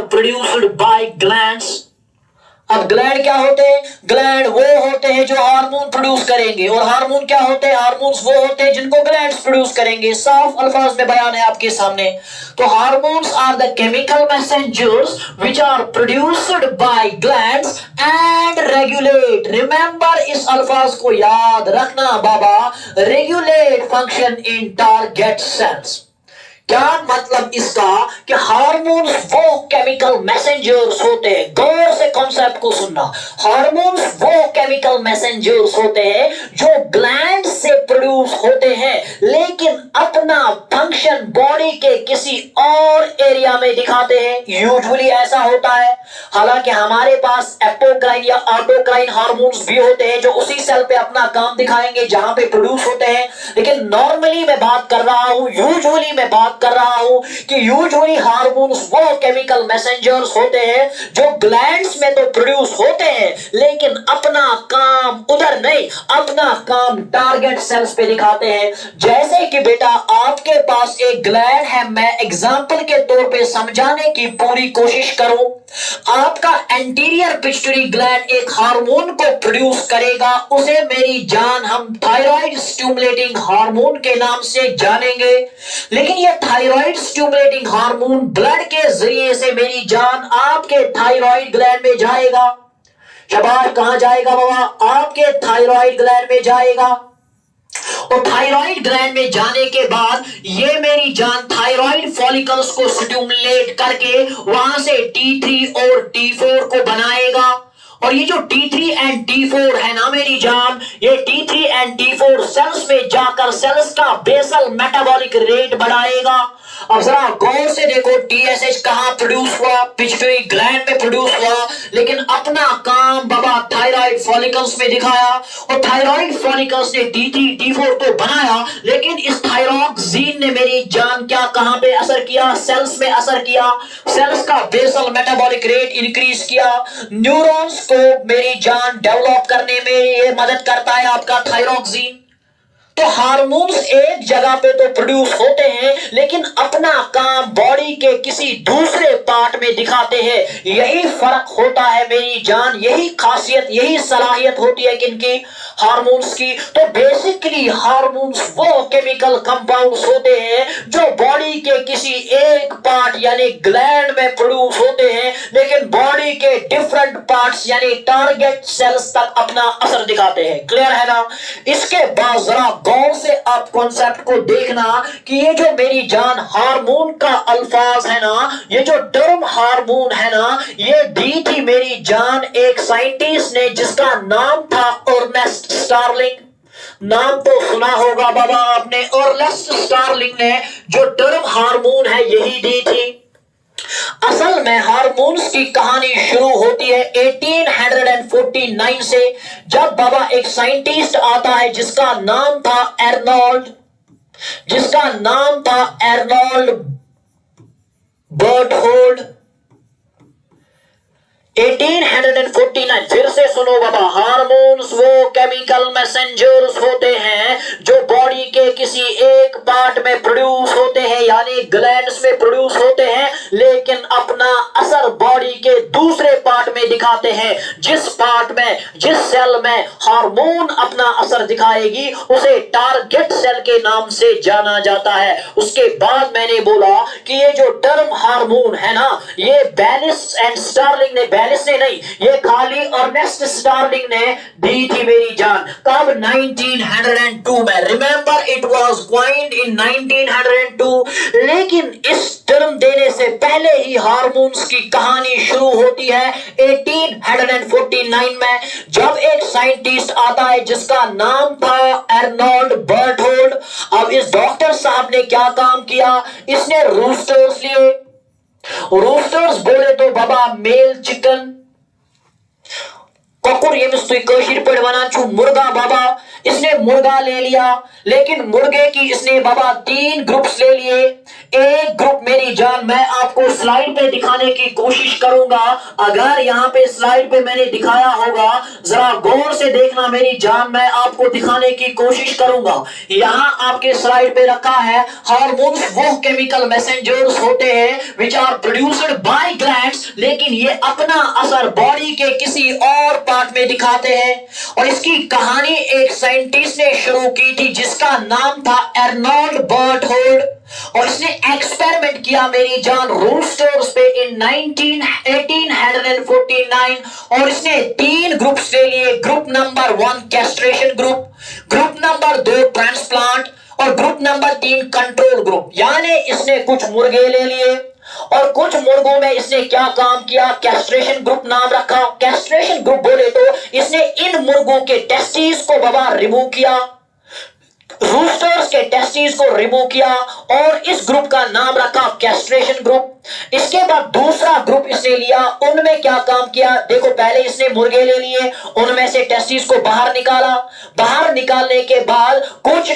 produced by glands. अब ग्लैंड क्या होते हैं? ग्लैंड वो होते हैं जो हार्मोन प्रोड्यूस करेंगे, और हार्मोन क्या होते हैं? हार्मोन्स वो होते हैं जिनको ग्लैंड्स प्रोड्यूस करेंगे। साफ अल्फाज में बयान है आपके सामने। तो hormones are the chemical messengers which are produced by glands and regulate, remember इस अल्फाज को याद रखना बाबा, regulate function in target cells. क्या मतलब इसका? कि हार्मोन्स वो केमिकल मैसेंजर्स होते हैं, गौर से कॉन्सेप्ट को सुनना, हार्मोन्स वो केमिकल मैसेंजर्स होते हैं जो ग्लैंड से प्रोड्यूस होते हैं, लेकिन अपना फंक्शन बॉडी के किसी और एरिया में दिखाते हैं। यूजुअली ऐसा होता है। हालांकि हमारे पास एपोक्राइन या ऑटोक्राइन हार्मोन्स भी होते हैं जो उसी सेल पे अपना काम दिखाएंगे जहां पे प्रोड्यूस होते हैं, लेकिन नॉर्मली मैं बात कर रहा हूं, यूजुअली मैं बात कर रहा हूं कि यूजुअली हार्मोन्स वो केमिकल मैसेंजर्स होते हैं जो ग्लैंड्स में तो प्रोड्यूस होते हैं, लेकिन अपना काम उधर नहीं, अपना काम टारगेट सेल्स पे दिखाते हैं। जैसे कि बेटा आपके पास एक ग्लैंड है, मैं एग्जांपल के तौर पे समझाने की पूरी कोशिश करूं। आपका एंटीरियर पिट्यूटरी ग्लैंड एक हार्मोन को प्रोड्यूस करेगा, उसे मेरी जान हम थायराइड स्टिमुलेटिंग हार्मोन के नाम से जानेंगे। लेकिन यह थायराइड स्टिमुलेटिंग हार्मोन ब्लड के जरिए से मेरी जान आपके थायराइड ग्लैंड में जाएगा। शाबाश, कहां जाएगा बाबा? आपके थायराइड ग्लैंड में जाएगा। और थायराइड ग्लैंड में जाने के बाद ये मेरी जान थायराइड फॉलिकल्स को स्टिमुलेट करके वहां से T3 और T4 को बनाएगा। और ये जो T3 एंड T4 है ना मेरी जान, ये T3 एंड T4 सेल्स में जाकर सेल्स का बेसल मेटाबॉलिक रेट बढ़ाएगा। अब जरा गौर से देखो, TSH कहां प्रोड्यूस हुआ? पिट्यूटरी ग्लैंड में प्रोड्यूस हुआ, लेकिन अपना काम बाबा थायराइड फॉलिकल्स में दिखाया। और थायराइड फॉलिकल्स ने T3 T4 तो बनाया, लेकिन इस थायरॉक्सिन ने मेरी जान क्या कहां पे असर किया? सेल्स में असर किया। सेल्स का बेसल मेटाबॉलिक रेट इंक्रीज किया। न्यूरॉन्स को मेरी जान डेवलप करने में ये मदद करता है आपका थायरॉक्सिन। तो हार्मोन्स एक जगह पे तो प्रोड्यूस होते हैं, लेकिन अपना काम बॉडी के किसी दूसरे पार्ट में दिखाते हैं। यही फर्क होता है मेरी जान, यही खासियत, यही सलाहियत होती है किनकी? हार्मोन्स की। तो बेसिकली हार्मोन्स वो केमिकल कंपाउंड्स होते हैं जो बॉडी के किसी एक पार्ट यानी ग्लैंड में प्रोड्यूस होते हैं, लेकिन बॉडी के डिफरेंट पार्ट्स यानी टारगेट सेल्स तक अपना असर दिखाते हैं। क्लियर है ना? इसके बाद जरा गौर से आप कॉन्सेप्ट को देखना कि ये जो मेरी जान हार्मोन का अल्फाज है ना, ये जो टर्म हार्मोन है ना, ये दी थी मेरी जान एक साइंटिस्ट ने जिसका नाम था अर्नेस्ट स्टार्लिंग। नाम तो सुना होगा बाबा आपने, अर्नेस्ट स्टार्लिंग ने जो टर्म हार्मोन है यही दी थी। असल में हार्मोन्स की कहानी शुरू होती है 1849 से, जब बाबा एक साइंटिस्ट आता है जिसका नाम था एर्नोल्ड बर्टहोल्ड। 1849, फिर से सुनो बाबा, हार्मोन्स वो केमिकल मैसेंजर्स होते हैं जो बॉडी के किसी एक पार्ट में प्रोड्यूस होते हैं, यानी ग्लैंड्स में प्रोड्यूस होते हैं, लेकिन अपना असर बॉडी के दूसरे पार्ट में दिखाते हैं। जिस पार्ट में, जिस सेल में हार्मोन अपना असर दिखाएगी उसे टारगेट सेल के नाम से जाना जाता है। उसके बाद मैंने बोला कि ये जो टर्म हार्मोन है ना, ये बैलिस एंड स्टार्लिंग ने, बैलिस ने नहीं, ये खाली अर्नेस्ट स्टार्लिंग ने दी थी मेरी जान। कब? 1902 में। रिमेंबर इट वाज कॉइन्ड इन 1902। लेकिन इस टर्म देने से पहले ही हार्मोन्स की कहानी शुरू होती है 1849 में, जब एक साइंटिस्ट आता है जिसका नाम था एर्नोल्ड बर्टहोल्ड। अब इस डॉक्टर साहब ने क्या काम किया, इसने रूस्टर्स लिए। रूस्टर्स बोले तो बाबा मेल चिकन, ककुर ये कशीर पर बना छू मुर्गा बाबा। इसने मुर्गा ले लिया, लेकिन मुर्गे की इसने बाबा 3 ग्रुप्स ले लिए। एक ग्रुप मेरी जान मैं आपको स्लाइड पे दिखाने की कोशिश करूंगा, अगर यहां पे स्लाइड पे मैंने दिखाया होगा, जरा गौर से देखना मेरी जान, मैं आपको दिखाने की कोशिश करूंगा। यहां आपके स्लाइड पे रखा है हार्मोन्स वो केमिकल मैसेंजर्स होते हैं which are produced by glands, लेकिन ये अपना असर बॉडी के किसी और पार्ट में दिखाते हैं। और इसकी कहानी एक साइंटिस्ट ने शुरू की थी जिसका नाम था एर्नोल्ड बर्टहोल्ड, और इसने एक्सपेरिमेंट किया मेरी जान रूस्टर्स पे इन 1849। और इसने 3 ग्रुप्स ले लिए। Group number 1 castration group, group number 2 transplant, और ग्रुप नंबर 3 कंट्रोल ग्रुप। यानी इसने कुछ मुर्गे ले लिए और कुछ मुर्गों में इसने क्या काम किया, कैस्ट्रेशन ग्रुप नाम रखा। कैस्ट्रेशन ग्रुप बोले तो इसने इन मुर्गों के टेस्टिस को बाबा रिमूव किया, रूस्टर्स के टेस्टिस को रिमूव किया, और इस ग्रुप का नाम रखा कैस्ट्रेशन ग्रुप। इसके बाद दूसरा ग्रुप इसने लिया, उनमें क्या काम किया, देखो पहले इसने मुर्गे ले लिए, उनमें से टेस्टिस को बाहर निकाला। बाहर निकालने के बाद कुछ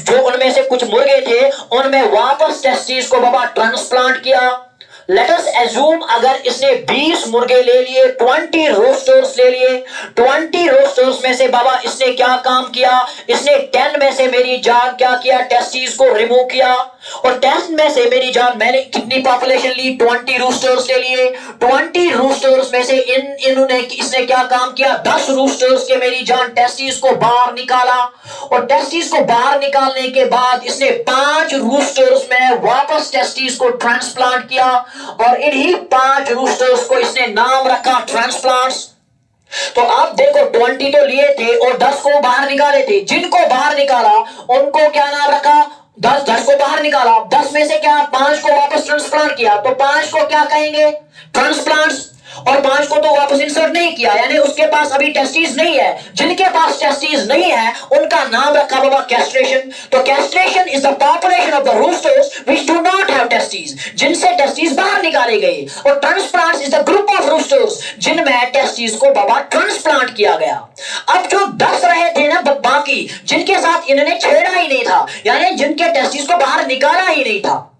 जो उनमें से कुछ मुर्गे थे उनमें वापस टेस्टिस को बाबा ट्रांसप्लांट किया। लेट अस एज्यूम अगर इसने 20 मुर्गे ले लिए, 20 रोस्टर्स ले लिए, 20 रोस्टर्स में से बाबा इसने क्या काम किया, इसने 10 में से मेरी जान क्या किया, टेस्टिस को रिमूव किया। और 10 में से मेरी जान मैंने कितनी पॉपुलेशन ली, 20 रूस्टर्स ले लिए। 20 रूस्टर्स में से इसने क्या काम किया, 10 रूस्टर्स के मेरी जान टेस्टिस को बाहर निकाला। और टेस्टिस को बाहर निकालने के बाद इसने 5 रूस्टर्स में वापस टेस्टिस को ट्रांसप्लांट किया, और इन्हीं 5 रूस्टर्स को इसने नाम रखा ट्रांसप्लांट्स। तो आप देखो 20 तो लिए थे और 10 को बाहर निकाले थे। जिनको बाहर निकाला उनको क्या नाम रखा, 10 को बाहर निकाला, 10 में से क्या 5 को वापस ट्रांसप्लांट किया, तो 5 को क्या कहेंगे, ट्रांसप्लांट्स। और 5 को तो वापस इंसर्ट नहीं किया, यानी उसके पास अभी टेस्टिस नहीं है। जिनके पास टेस्टिस नहीं है उनका नाम रखा बाबा कैस्ट्रेशन। तो castration is the population of the roosters which do not have testis, जिनसे टेस्टिस बाहर निकाले गए। और transplants is the group of roosters जिनमें टेस्टिस को बाबा ट्रांसप्लांट किया गया। अब जो 10 रहे थे ना बाकी, जिनके साथ इन्होंने छेड़ा ही नहीं था, यानी जिनके टेस्टिस को बाहर निकाला ही नहीं था,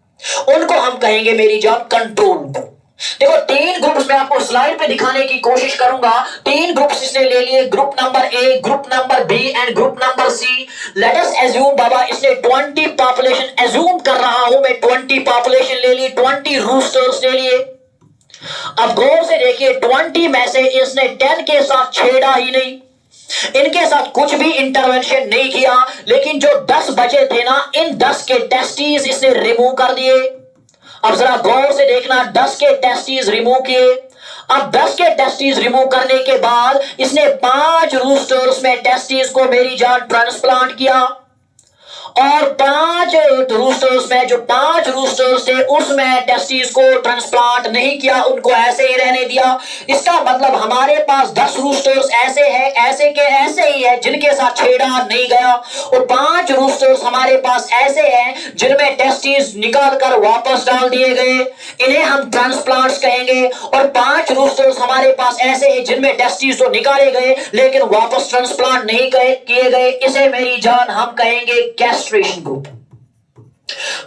उनको हम कहेंगे मेरी जान कंट्रोल ग्रुप। देखो 3 ग्रुप्स में आपको स्लाइड पे दिखाने की कोशिश करूंगा। 3 ग्रुप्स इसने ले लिए, group number A, group number B and group number C. Let us assume बाबा इसने 20 पॉपुलेशन, एज्यूम कर रहा हूं मैं 20 पॉपुलेशन ले ली, 20 रूस्टर्स ले लिए। अब गौर से देखिए 20 में से इसने 10 के साथ छेड़ा ही नहीं, इनके साथ कुछ भी इंटरवेंशन नहीं किया, लेकिन जो 10 बचे थे ना, इन 10 के टेस्टिस इसने रिमूव कर दिए। अब जरा गौर से देखना, 10 के टेस्टिस रिमूव किए। अब 10 के टेस्टिस रिमूव करने के बाद इसने 5 रूस्टर्स में टेस्टिस को मेरी जान ट्रांसप्लांट किया। और 5 रूस्टर्स में, जो 5 रूस्टर्स थे उसमें टेस्टिस को ट्रांसप्लांट नहीं किया, उनको ऐसे ही रहने दिया। इसका मतलब हमारे पास 10 रूस्टर्स ऐसे हैं, ऐसे के ऐसे ही है जिनके साथ छेड़ा नहीं गया, और 5 रूस्टर्स हमारे पास ऐसे हैं जिनमें टेस्टिस निकाल कर वापस डाल दिए गए, इन्हें हम ट्रांसप्लांट्स कहेंगे। और 5 रूस्टर्स हमारे पास ऐसे हैं जिनमें टेस्टिस तो निकाले गए लेकिन वापस ट्रांसप्लांट नहीं किए गए, इसे मेरी जान हम कहेंगे कैस्ट्रेशन ग्रुप।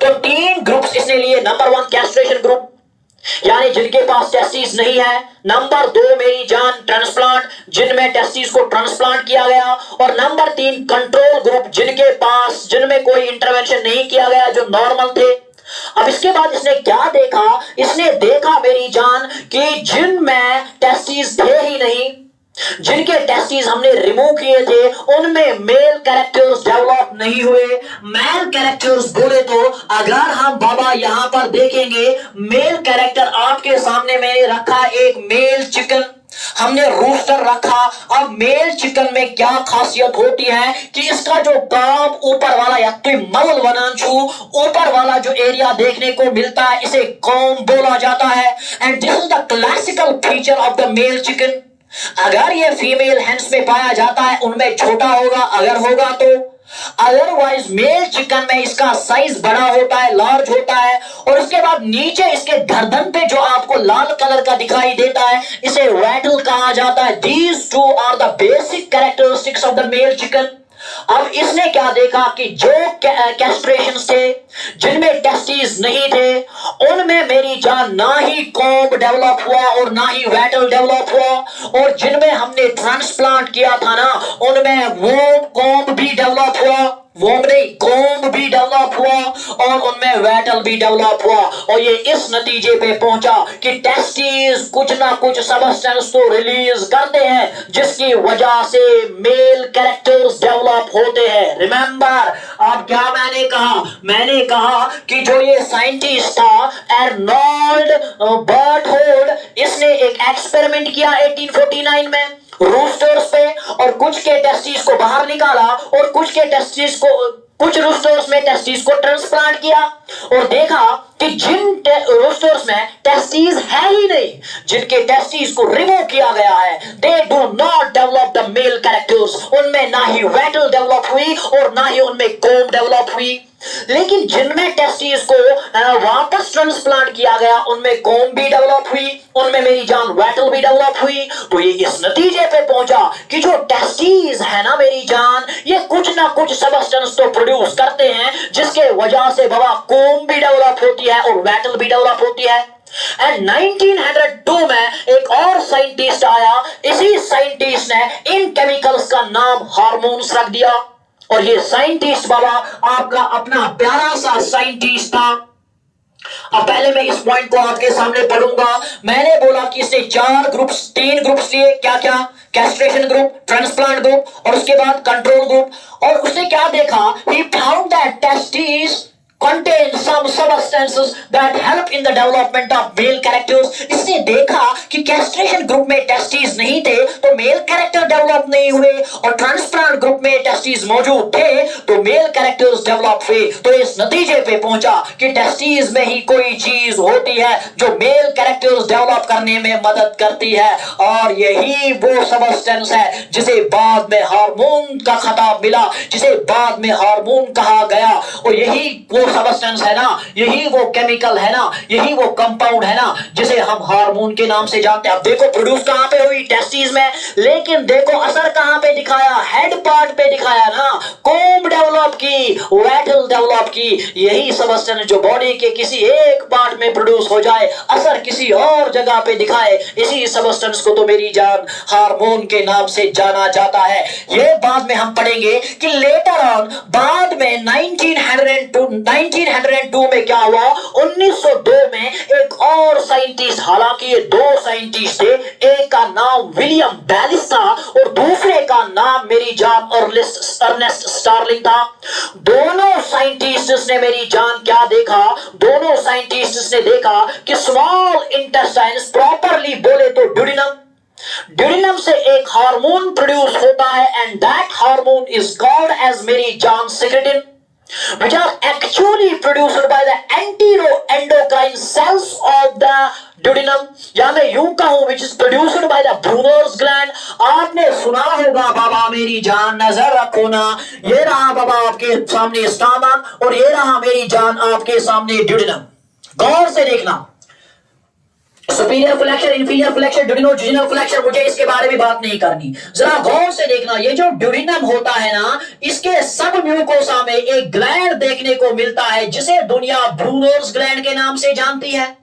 तो 3 ग्रुप्स इसने लिए। नंबर 1 कैस्ट्रेशन ग्रुप, यानी जिनके पास टेस्टिस नहीं है। नंबर 2 मेरी जान ट्रांसप्लांट, जिनमें टेस्टिस को ट्रांसप्लांट किया गया। और नंबर 3 कंट्रोल ग्रुप, जिनमें कोई इंटरवेंशन नहीं किया गया, जो नॉर्मल थे। अब इसके बाद इसने क्या देखा? इसने देखा मेरी जान कि जिनमें टेस्टिस थे ही नहीं, जिनके टेस्टिस हमने रिमूव किए थे, उनमें मेल कैरेक्टर्स डेवलप नहीं हुए। मेल कैरेक्टर्स बोले तो अगर हम बाबा यहां पर देखेंगे, मेल कैरेक्टर आपके सामने मैंने रखा एक मेल चिकन, हमने रूस्टर रखा। अब मेल चिकन में क्या खासियत होती है कि इसका जो काम ऊपर वाला या तो मवल वनांशु ऊपर वाला जो एरिया देखने को मिलता है, इसे कॉम बोला जाता है। And this is the classical feature of the male chicken. अगर ये फीमेल हेंस में पाया जाता है उनमें छोटा होगा, अगर होगा तो। अदरवाइज मेल चिकन में इसका साइज बड़ा होता है, लार्ज होता है। और उसके बाद नीचे इसके गर्दन पे जो आपको लाल कलर का दिखाई देता है, इसे वैटल कहा जाता है। These two are the basic characteristics of the male chicken. अब इसने क्या देखा कि जो कैस्ट्रेशन थे, जिनमें टेस्टिस नहीं थे, उनमें मेरी जान ना ही कॉम्ब डेवलप हुआ और ना ही वैटल डेवलप हुआ। और जिनमें हमने ट्रांसप्लांट किया था ना, उनमें वो कॉम्ब भी डेवलप हुआ, कॉम्ब भी डेवलप हुआ और उनमें वैटल भी डेवलप हुआ। और ये इस नतीजे पे पहुंचा कि टेस्टिस कुछ ना कुछ सबस्टेंस तो रिलीज करते हैं, जिसकी वजह से मेल कैरेक्टर्स डेवलप होते हैं। रिमेंबर, अब क्या मैंने कहा कि जो ये साइंटिस्ट था एर्नोल्ड बर्टहोल्ड, इसने एक एक्सपेरिमेंट किया 1849 में रूस्टर्स पे, और कुछ के टेस्टिस को बाहर निकाला और कुछ रूस्टर्स में टेस्टिस को ट्रांसप्लांट किया, और देखा कि जिन रूस्टर्स में टेस्टिस है ही नहीं, जिनके टेस्टिस को रिमूव किया गया है, they do not develop the male characters. उनमें ना ही वैटल डेवलप हुई और ना ही उनमें कॉम्ब डेवलप हुई। लेकिन जिनमें टेस्टिस को वापस ट्रांसप्लांट किया गया, उनमें कॉम्ब भी डेवलप हुई, उनमें मेरी जान वैटल भी डेवलप हुई। तो ये इस नतीजे पे पहुंचा कि जो टेस्टिस है ना मेरी जान, ये कुछ ना कुछ सबस्टेंस तो प्रोड्यूस करते हैं, जिसके वजह से बाबा कॉम्ब भी डेवलप होती है और वैटल भी डेवलप होती है। एंड 1902 में एक और साइंटिस्ट आया, इसी साइंटिस्ट ने इन केमिकल्स का नाम हार्मोन्स रख दिया। और ये साइंटिस्ट बाबा आपका अपना प्यारा सा साइंटिस्ट था। अब पहले मैं इस पॉइंट को आपके सामने पढ़ूंगा। मैंने बोला कि इसने 3 ग्रुप्स लिए, क्या क्या? कैस्ट्रेशन ग्रुप, ट्रांसप्लांट ग्रुप और उसके बाद कंट्रोल ग्रुप। और उसने क्या देखा? He found that testis contain some substances that help in the development of male characters। इसने देखा कि कैस्ट्रेशन ग्रुप में टेस्टिस नहीं थे तो मेल कैरेक्टर डेवलप नहीं हुए, और ट्रांसप्लांट ग्रुप में टेस्टिस मौजूद थे तो मेल कैरेक्टर्स डेवलप हुए। तो इस नतीजे पे पहुंचा कि टेस्टिस में ही कोई चीज होती है जो मेल कैरेक्टर्स डेवलप करने में मदद करती है, और यही वो सबस्टेंस है जिसे बाद में हार्मोन का खिताब मिला, जिसे बाद में हार्मोन कहा गया। और यही वो सबस्टेंस है ना, यही वो केमिकल है ना, यही वो कंपाउंड है ना जिसे हम हार्मोन के नाम से जानते हैं। अब देखो प्रोड्यूस कहां पे हुई? टेस्टिस में। लेकिन देखो असर कहां पे दिखाया? हेड पार्ट पे दिखाया ना। कॉम्ब डेवलप की, वैटल डेवलप की। यही सबस्टेंस जो बॉडी के किसी एक पार्ट में प्रोड्यूस हो जाए, असर किसी और जगह पे दिखाए, इसी सबस्टेंस को तो मेरी जान हार्मोन के नाम से जाना जाता है। ये बाद में हम पढ़ेंगे कि लेटर ऑन, बाद में 1902 में क्या हुआ? 1902 में एक और साइंटिस्ट, हालांकि ये 2 साइंटिस्ट थे, एक का नाम विलियम बैलिस था और दूसरे का नाम मेरी जान अर्नेस्ट स्टार्लिंग था। दोनों साइंटिस्ट्स ने मेरी जान क्या देखा? दोनों साइंटिस्ट्स ने देखा कि स्मॉल इंटेस्टाइन, प्रॉपरली बोले तो ड्यूडिनम से एक हार्मोन प्रोड्यूस होता है, and that hormone is called as मेरी जान secretin. which are actually produced by the enteroendocrine cells of the duodenum, या मैं यूं कहूं which is produced by the Brunner's gland। आपने सुना होगा बाबा मेरी जान नजर रखो ना, ये रहा बाबा आपके सामने स्टमक और ये रहा मेरी जान आपके सामने ड्यूडेनम। गौर से देखना, superior flexure, inferior flexure, duodenojejunal flexure, मुझे इसके बारे में बात नहीं करनी। जरा गौर से देखना, ये जो ड्यूडिनम होता है ना, इसके सब म्यूकोसा में एक ग्लैंड देखने को मिलता है जिसे दुनिया ब्रूनर्स ग्लैंड के नाम से जानती है।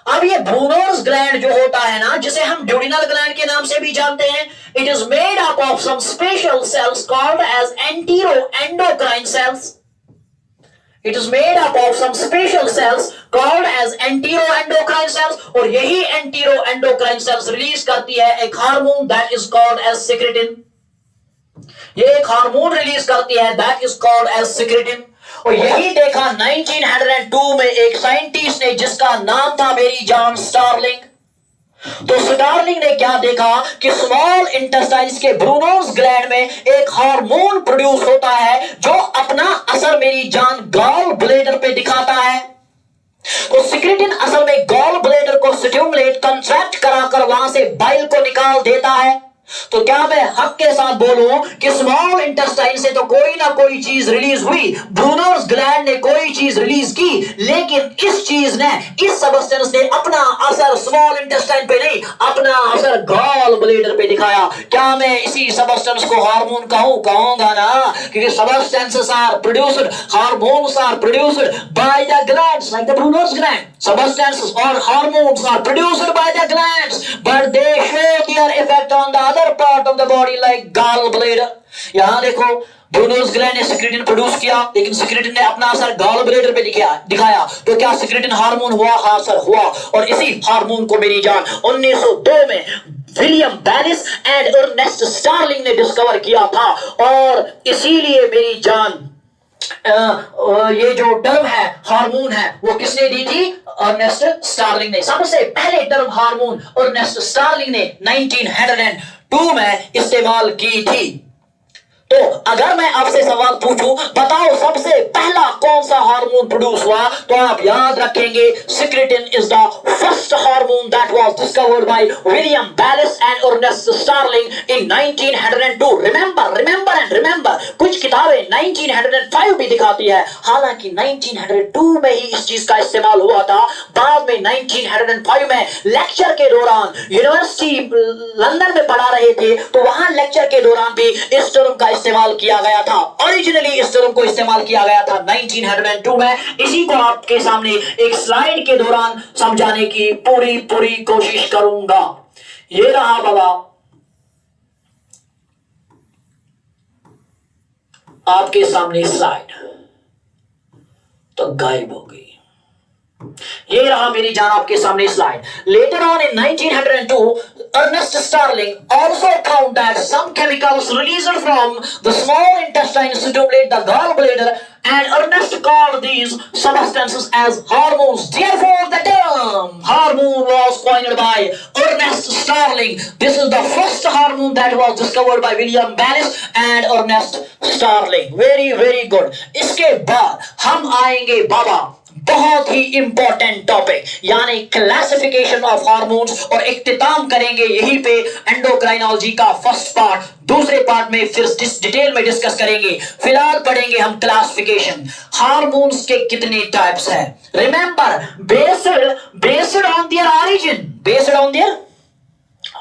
अब ये ब्रूनर्स ग्लैंड जो होता है ना, जिसे हम ड्यूडिनल ग्लैंड के नाम से भी जानते हैं, it is made up of some special cells called as enteroendocrine cells. It is made up of some special cells called as enteroendocrine cells, और यही enteroendocrine cells रिलीज करती है एक hormone that is called as secretin। ये एक हार्मोन रिलीज करती है that is called as secretin। और यही देखा 1902 में एक साइंटिस्ट ने जिसका नाम था मेरी जान स्टार्लिंग। तो स्टार्लिंग ने क्या देखा कि स्मॉल इंटेस्टाइन्स के ब्रूनर्स ग्लैंड में एक हार्मोन प्रोड्यूस होता है जो अपना असर मेरी जान गॉल ब्लेडर पे दिखाता है। तो सिक्रेटिन असल में गॉल ब्लेडर को स्टिमुलेट कंट्रैक्ट कराकर वहां से बाइल को निकाल देता है। तो क्या मैं हक के साथ बोलूं कि स्मॉल इंटेस्टाइन से तो कोई ना कोई चीज रिलीज हुई, ब्रूनर्स ग्लैंड ने कोई चीज रिलीज की, लेकिन इस चीज ने, इस सब्सटेंस ने अपना असर स्मॉल इंटेस्टाइन पे नहीं, अपना असर गॉल ब्लेडर पे दिखाया। क्या मैं इसी सब्सटेंस को हार्मोन कहूंगा ना, क्योंकि substances are produced, hormones are produced by the glands like the Brunner's gland. Substances or hormones are produced by the glands, but they show their effect on the other part of the body like gallbladder। यहां देखो, ब्रूनर्स ग्लैंड ने सिक्रेटिन प्रोड्यूस किया, लेकिन सिक्रेटिन ने अपना असर गॉल ब्लेडर पे दिखाया। तो क्या सिक्रेटिन हार्मोन हुआ? हाँ सर हुआ। और इसी हार्मोन को मेरी जान 1902 में William Bayliss and Ernest Starling ने डिस्कवर किया था। और इसीलिए मेरी जान ये जो टर्म है हार्मोन है वो किसने दी थी? अर्नेस्ट स्टार्लिंग ने। सबसे पहले टर्म हार्मोन अर्नेस्ट स्टार्लिंग ने 1902 में इस्तेमाल की थी। तो अगर मैं आपसे सवाल पूछूं, बताओ सबसे पहला कौन सा हार्मोन प्रोड्यूस हुआ, तो आप याद रखेंगे secretin is the first hormone that was discovered by William Bayliss and Ernest Starling in 1902। Remember कुछ किताबें 1905 भी दिखाती है, हालांकि 1902 में ही इस चीज का इस्तेमाल हुआ था। बाद में 1905 में लेक्चर के दौरान, यूनिवर्सिटी लंदन में पढ़ा रहे थे, तो वहां लेक्चर के दौरान भी इस टर्म का इस्तेमाल किया गया था। ओरिजिनली इस टर्म को इस्तेमाल किया गया था 1902 में। इसी को आपके सामने एक स्लाइड के दौरान समझाने की पूरी कोशिश करूंगा। ये रहा बाबा आपके सामने स्लाइड, तो गायब हो गई। ये रहा मेरी जान आपके सामने slide. Later on in 1902, Ernest Starling also found that some chemicals released from the small intestine stimulate the gallbladder, and Ernest called these substances as hormones. Therefore, the term hormone was coined by Ernest Starling. This is the first hormone that was discovered by William Ballis and Ernest Starling. Very good. इसके बाद हम आएंगे बाबा बहुत ही इंपॉर्टेंट टॉपिक, यानी क्लासिफिकेशन ऑफ हार्मोन्स, और इख्तिताम करेंगे यहीं पे एंडोक्राइनोलॉजी का फर्स्ट पार्ट। दूसरे पार्ट में फिर डिटेल में डिस्कस करेंगे। फिलहाल पढ़ेंगे हम क्लासिफिकेशन। हार्मोन्स के कितने टाइप्स हैं? Remember, based on their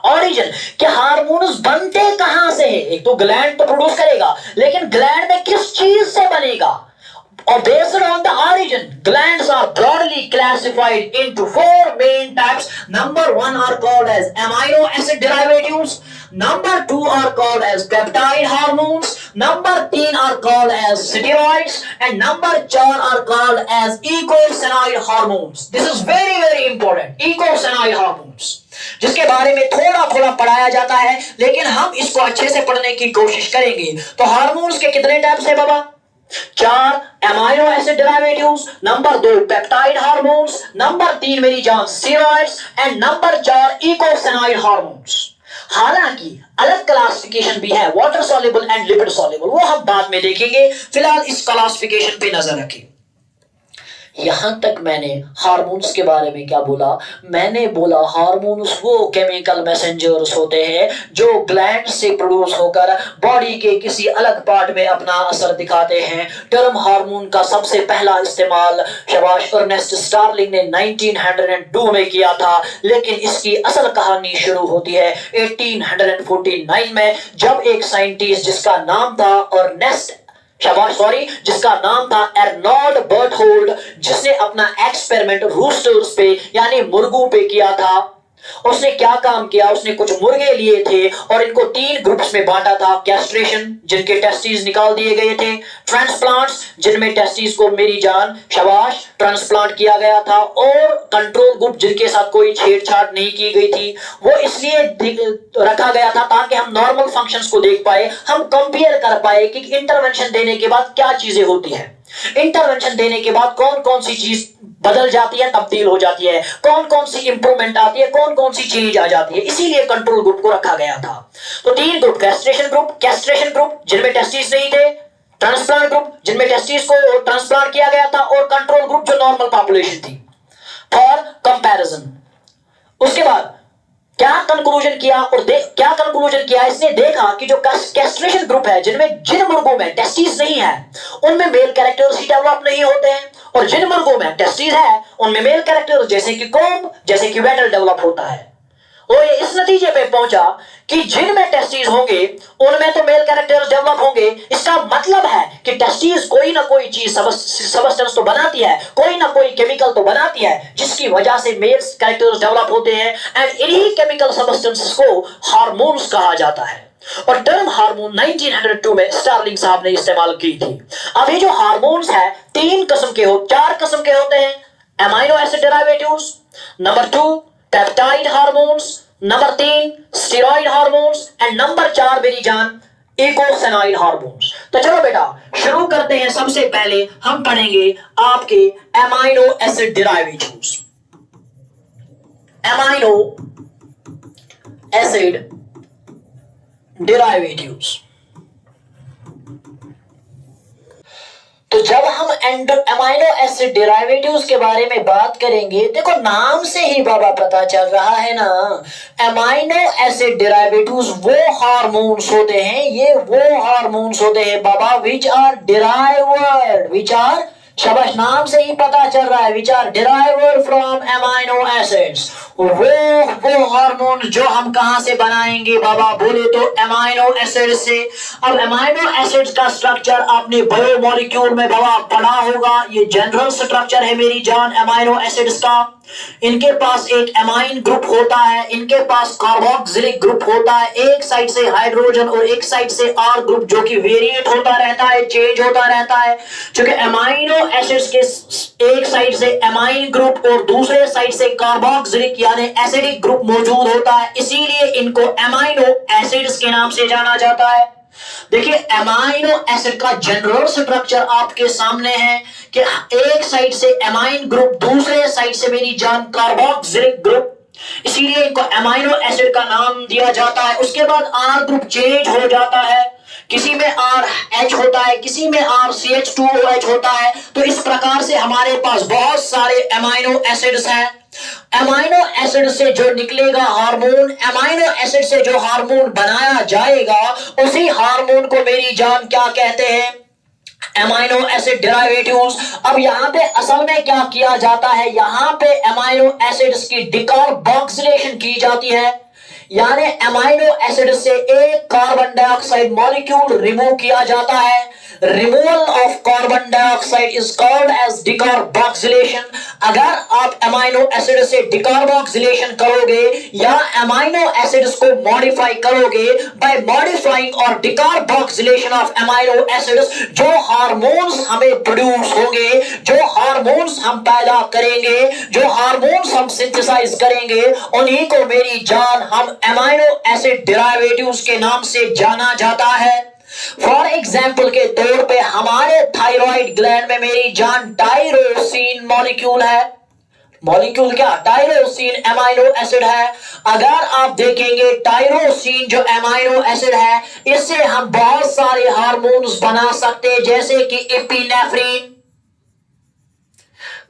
origin कि हार्मोन्स बनते कहां से है। एक तो ग्लैंड तो प्रोड्यूस करेगा, लेकिन ग्लैंड में किस चीज से बनेगा? Or based on the origin, glands are broadly classified into 4 main types. Number 1 are called as amino acid derivatives. Number 2 are called as peptide hormones. Number 3 are called as steroids. And number 4 are called as eicosanoid hormones. This is very important. Eicosanoid hormones, जिसके बारे में थोड़ा पढ़ाया जाता है, लेकिन हम इसको अच्छे से पढ़ने की कोशिश करेंगे। तो हार्मोन्स के कितने टाइप्स है बाबा? 4 amino acid derivatives, number 2 peptide hormones, number 3 मेरी जान स्टेरॉइड्स, एंड नंबर 4 इकोसेनॉइड हार्मोन्स। हालांकि अलग क्लासिफिकेशन भी है, water soluble and lipid soluble, वो हम बाद में देखेंगे। फिलहाल इस क्लासिफिकेशन पे नजर रखें। यहां तक मैंने हार्मोन्स के बारे में क्या बोला? मैंने बोला हार्मोन्स वो केमिकल मैसेंजर्स होते हैं जो ग्लैंड से प्रोड्यूस होकर बॉडी के किसी अलग पार्ट में अपना असर दिखाते हैं। टर्म हार्मोन का सबसे पहला इस्तेमाल शाबाश अर्नेस्ट स्टार्लिंग ने 1902 में किया था, लेकिन इसकी असल कहानी शुरू होती है 1849 में, जब एक साइंटिस्ट जिसका नाम था जिसका नाम था एर्नॉल्ड बर्टहोल्ड, जिसने अपना एक्सपेरिमेंट रूस्टर्स पे यानी मुर्गों पे किया था। उसने क्या काम किया? उसने कुछ मुर्गे लिए थे और इनको 3 ग्रुप्स में बांटा था। कैस्ट्रेशन, जिनके टेस्टिस निकाल दिए गए थे। ट्रांसप्लांट्स, जिनमें टेस्टिस को मेरी जान शाबाश ट्रांसप्लांट किया गया था। और कंट्रोल ग्रुप, जिनके साथ कोई छेड़छाड़ नहीं की गई थी। वो इसलिए रखा गया था ताकि हम नॉर्मल फंक्शंस को देख पाए, हम कंपेयर कर पाए कि इंटरवेंशन देने के बाद क्या चीजें होती है, इंटरवेंशन देने के बाद कौन कौन सी चीज बदल जाती है, तब्दील हो जाती है, कौन कौन सी इंप्रूवमेंट आती है, कौन कौन सी चेंज आ जाती है। इसीलिए कंट्रोल ग्रुप को रखा गया था। तो 3 ग्रुप, कैस्ट्रेशन ग्रुप जिनमें टेस्टिस नहीं थे, ट्रांसप्लांट ग्रुप जिनमें टेस्टिस को ट्रांसप्लांट किया गया था, और कंट्रोल ग्रुप जो नॉर्मल पॉपुलेशन थी, फॉर कंपैरिजन। उसके बाद क्या कंक्लूजन किया क्या कंक्लूजन किया? इसने देखा कि जो कैस्ट्रेशन ग्रुप है, जिन मुर्गों में टेस्टिस नहीं है उनमें मेल कैरेक्टर्स ही डेवलप नहीं होते हैं, और जिन मुर्गों में टेस्टिस है उनमें मेल कैरेक्टर्स जैसे कि कोम्ब, जैसे कि वेटल डेवलप होता है। वो ये इस नतीजे पे पहुंचा कि जिनमें टेस्टिस होंगे उनमें तो मेल कैरेक्टर्स डेवलप होंगे। इसका मतलब है कि टेस्टिस कोई ना कोई चीज सबस्टेंस तो बनाती है, कोई ना कोई केमिकल तो बनाती है, जिसकी वजह से मेल कैरेक्टर्स डेवलप होते हैं। एंड इन्हीं केमिकल सबस्टेंसेस को हार्मोन्स कहा जाता है। और टर्म हार्मोन 1902 में स्टार्लिंग साहब ने इस्तेमाल की थी। अब ये जो हार्मोन्स है 4 किस्म के होते हैं। Amino acid derivatives, number 2 peptide hormones, number 3 steroid hormones, and number 4 मेरी जान इकोसेनॉइड हार्मोन्स। तो चलो बेटा शुरू करते हैं। सबसे पहले हम पढ़ेंगे आपके amino acid derivatives. Amino acid derivatives. तो जब हम अमाइनो एसिड डेरिवेटिव्स के बारे में बात करेंगे, देखो नाम से ही बाबा पता चल रहा है ना, अमाइनो एसिड डेरिवेटिव्स वो हार्मोन्स होते हैं, ये वो हार्मोन्स होते हैं बाबा which are derived, which are शाबाश नाम से ही पता चल रहा है, which are derived from amino acids. वो हार्मोन जो हम कहां से बनाएंगे बाबा, बोले तो अमाइनो एसिड से। अब अमाइनो एसिड्स का स्ट्रक्चर आपने बायोमोलिक्यूल में बाबा पढ़ा होगा, ये जनरल स्ट्रक्चर है मेरी जान अमाइनो एसिड्स का। इनके पास एक अमाइन ग्रुप होता है, इनके पास कार्बोक्सिलिक ग्रुप होता है, एक साइड से हाइड्रोजन और एक साइड से आर ग्रुप, जो कि वेरिएट होता रहता है, चेंज होता रहता है। क्योंकि अमाइनो एसिड्स के एक साइड से अमाइन ग्रुप और दूसरे साइड से कार्बोक्सिलिक यानी एसिडिक ग्रुप मौजूद होता है, इसीलिए इनको अमाइनो एसिड्स के नाम से जाना जाता है। देखिए अमाइनो एसिड का जनरल स्ट्रक्चर आपके सामने है कि एक साइड से अमाइन ग्रुप, दूसरे साइड से मेरी जान कार्बोक्सिलिक ग्रुप, इसीलिए इनको अमाइनो एसिड का नाम दिया जाता है। उसके बाद आर ग्रुप चेंज हो जाता है, किसी में आर एच होता है, किसी में आर सी एच 2OH होता है। तो इस प्रकार से हमारे पास बहुत सारे अमाइनो एसिड्स हैं। अमाइनो एसिड से जो निकलेगा हार्मोन, अमाइनो एसिड से जो हार्मोन बनाया जाएगा, उसी हार्मोन को मेरी जान क्या कहते हैं, अमाइनो एसिड डेरिवेटिव्स। अब यहां पे असल में क्या किया जाता है, यहां पे अमाइनो एसिड्स की डिकार्बोक्सिलेशन की जाती है, यानी अमाइनो एसिड से एक कार्बन डाइऑक्साइड मॉलिक्यूल रिमूव किया जाता है। Removal of carbon dioxide is called as decarboxylation. अगर आप अमाइनो एसिड से डिकार्बोक्सिलेशन करोगे या अमाइनो एसिड्स को मॉडिफाई करोगे बाय मॉडिफाइंग और डिकार्बोक्सिलेशन ऑफ अमाइनो एसिड्स, जो हार्मोन्स हमें प्रोड्यूस होंगे, जो हार्मोन्स हम पैदा करेंगे, जो हार्मोन्स हम सिंथेसाइज करेंगे, उन्हीं को मेरी जान हम अमाइनो एसिड डेरिवेटिव्स के नाम से जाना जाता है। फॉर एग्जाम्पल के तौर पे हमारे थायराइड ग्लैंड में मेरी जान टायरोसिन मॉलिक्यूल है। मॉलिक्यूल क्या? टायरोसिन एमाइनो एसिड है। अगर आप देखेंगे टायरोसिन जो एमाइनो एसिड है, इससे हम बहुत सारे हार्मोन्स बना सकते हैं, जैसे कि एपिनेफ्रिन।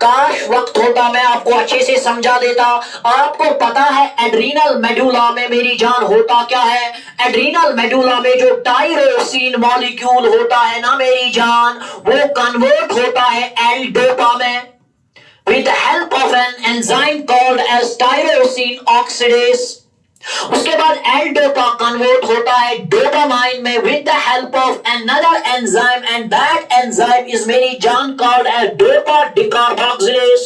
काश वक्त होता मैं आपको अच्छे से समझा देता। आपको पता है एड्रीनल मेडुला में मेरी जान होता क्या है? एड्रीनल मेडुला में जो टायरोसिन मॉलिक्यूल होता है ना मेरी जान, वो कन्वर्ट होता है एल डोपा में with the help of an enzyme called as tyrosine oxidase। उसके बाद एल डोपा कन्वर्ट होता है डोपामाइन में with the help of another enzyme and that enzyme is मेरी जान called as डोपा डिकार्बोक्सिलेज।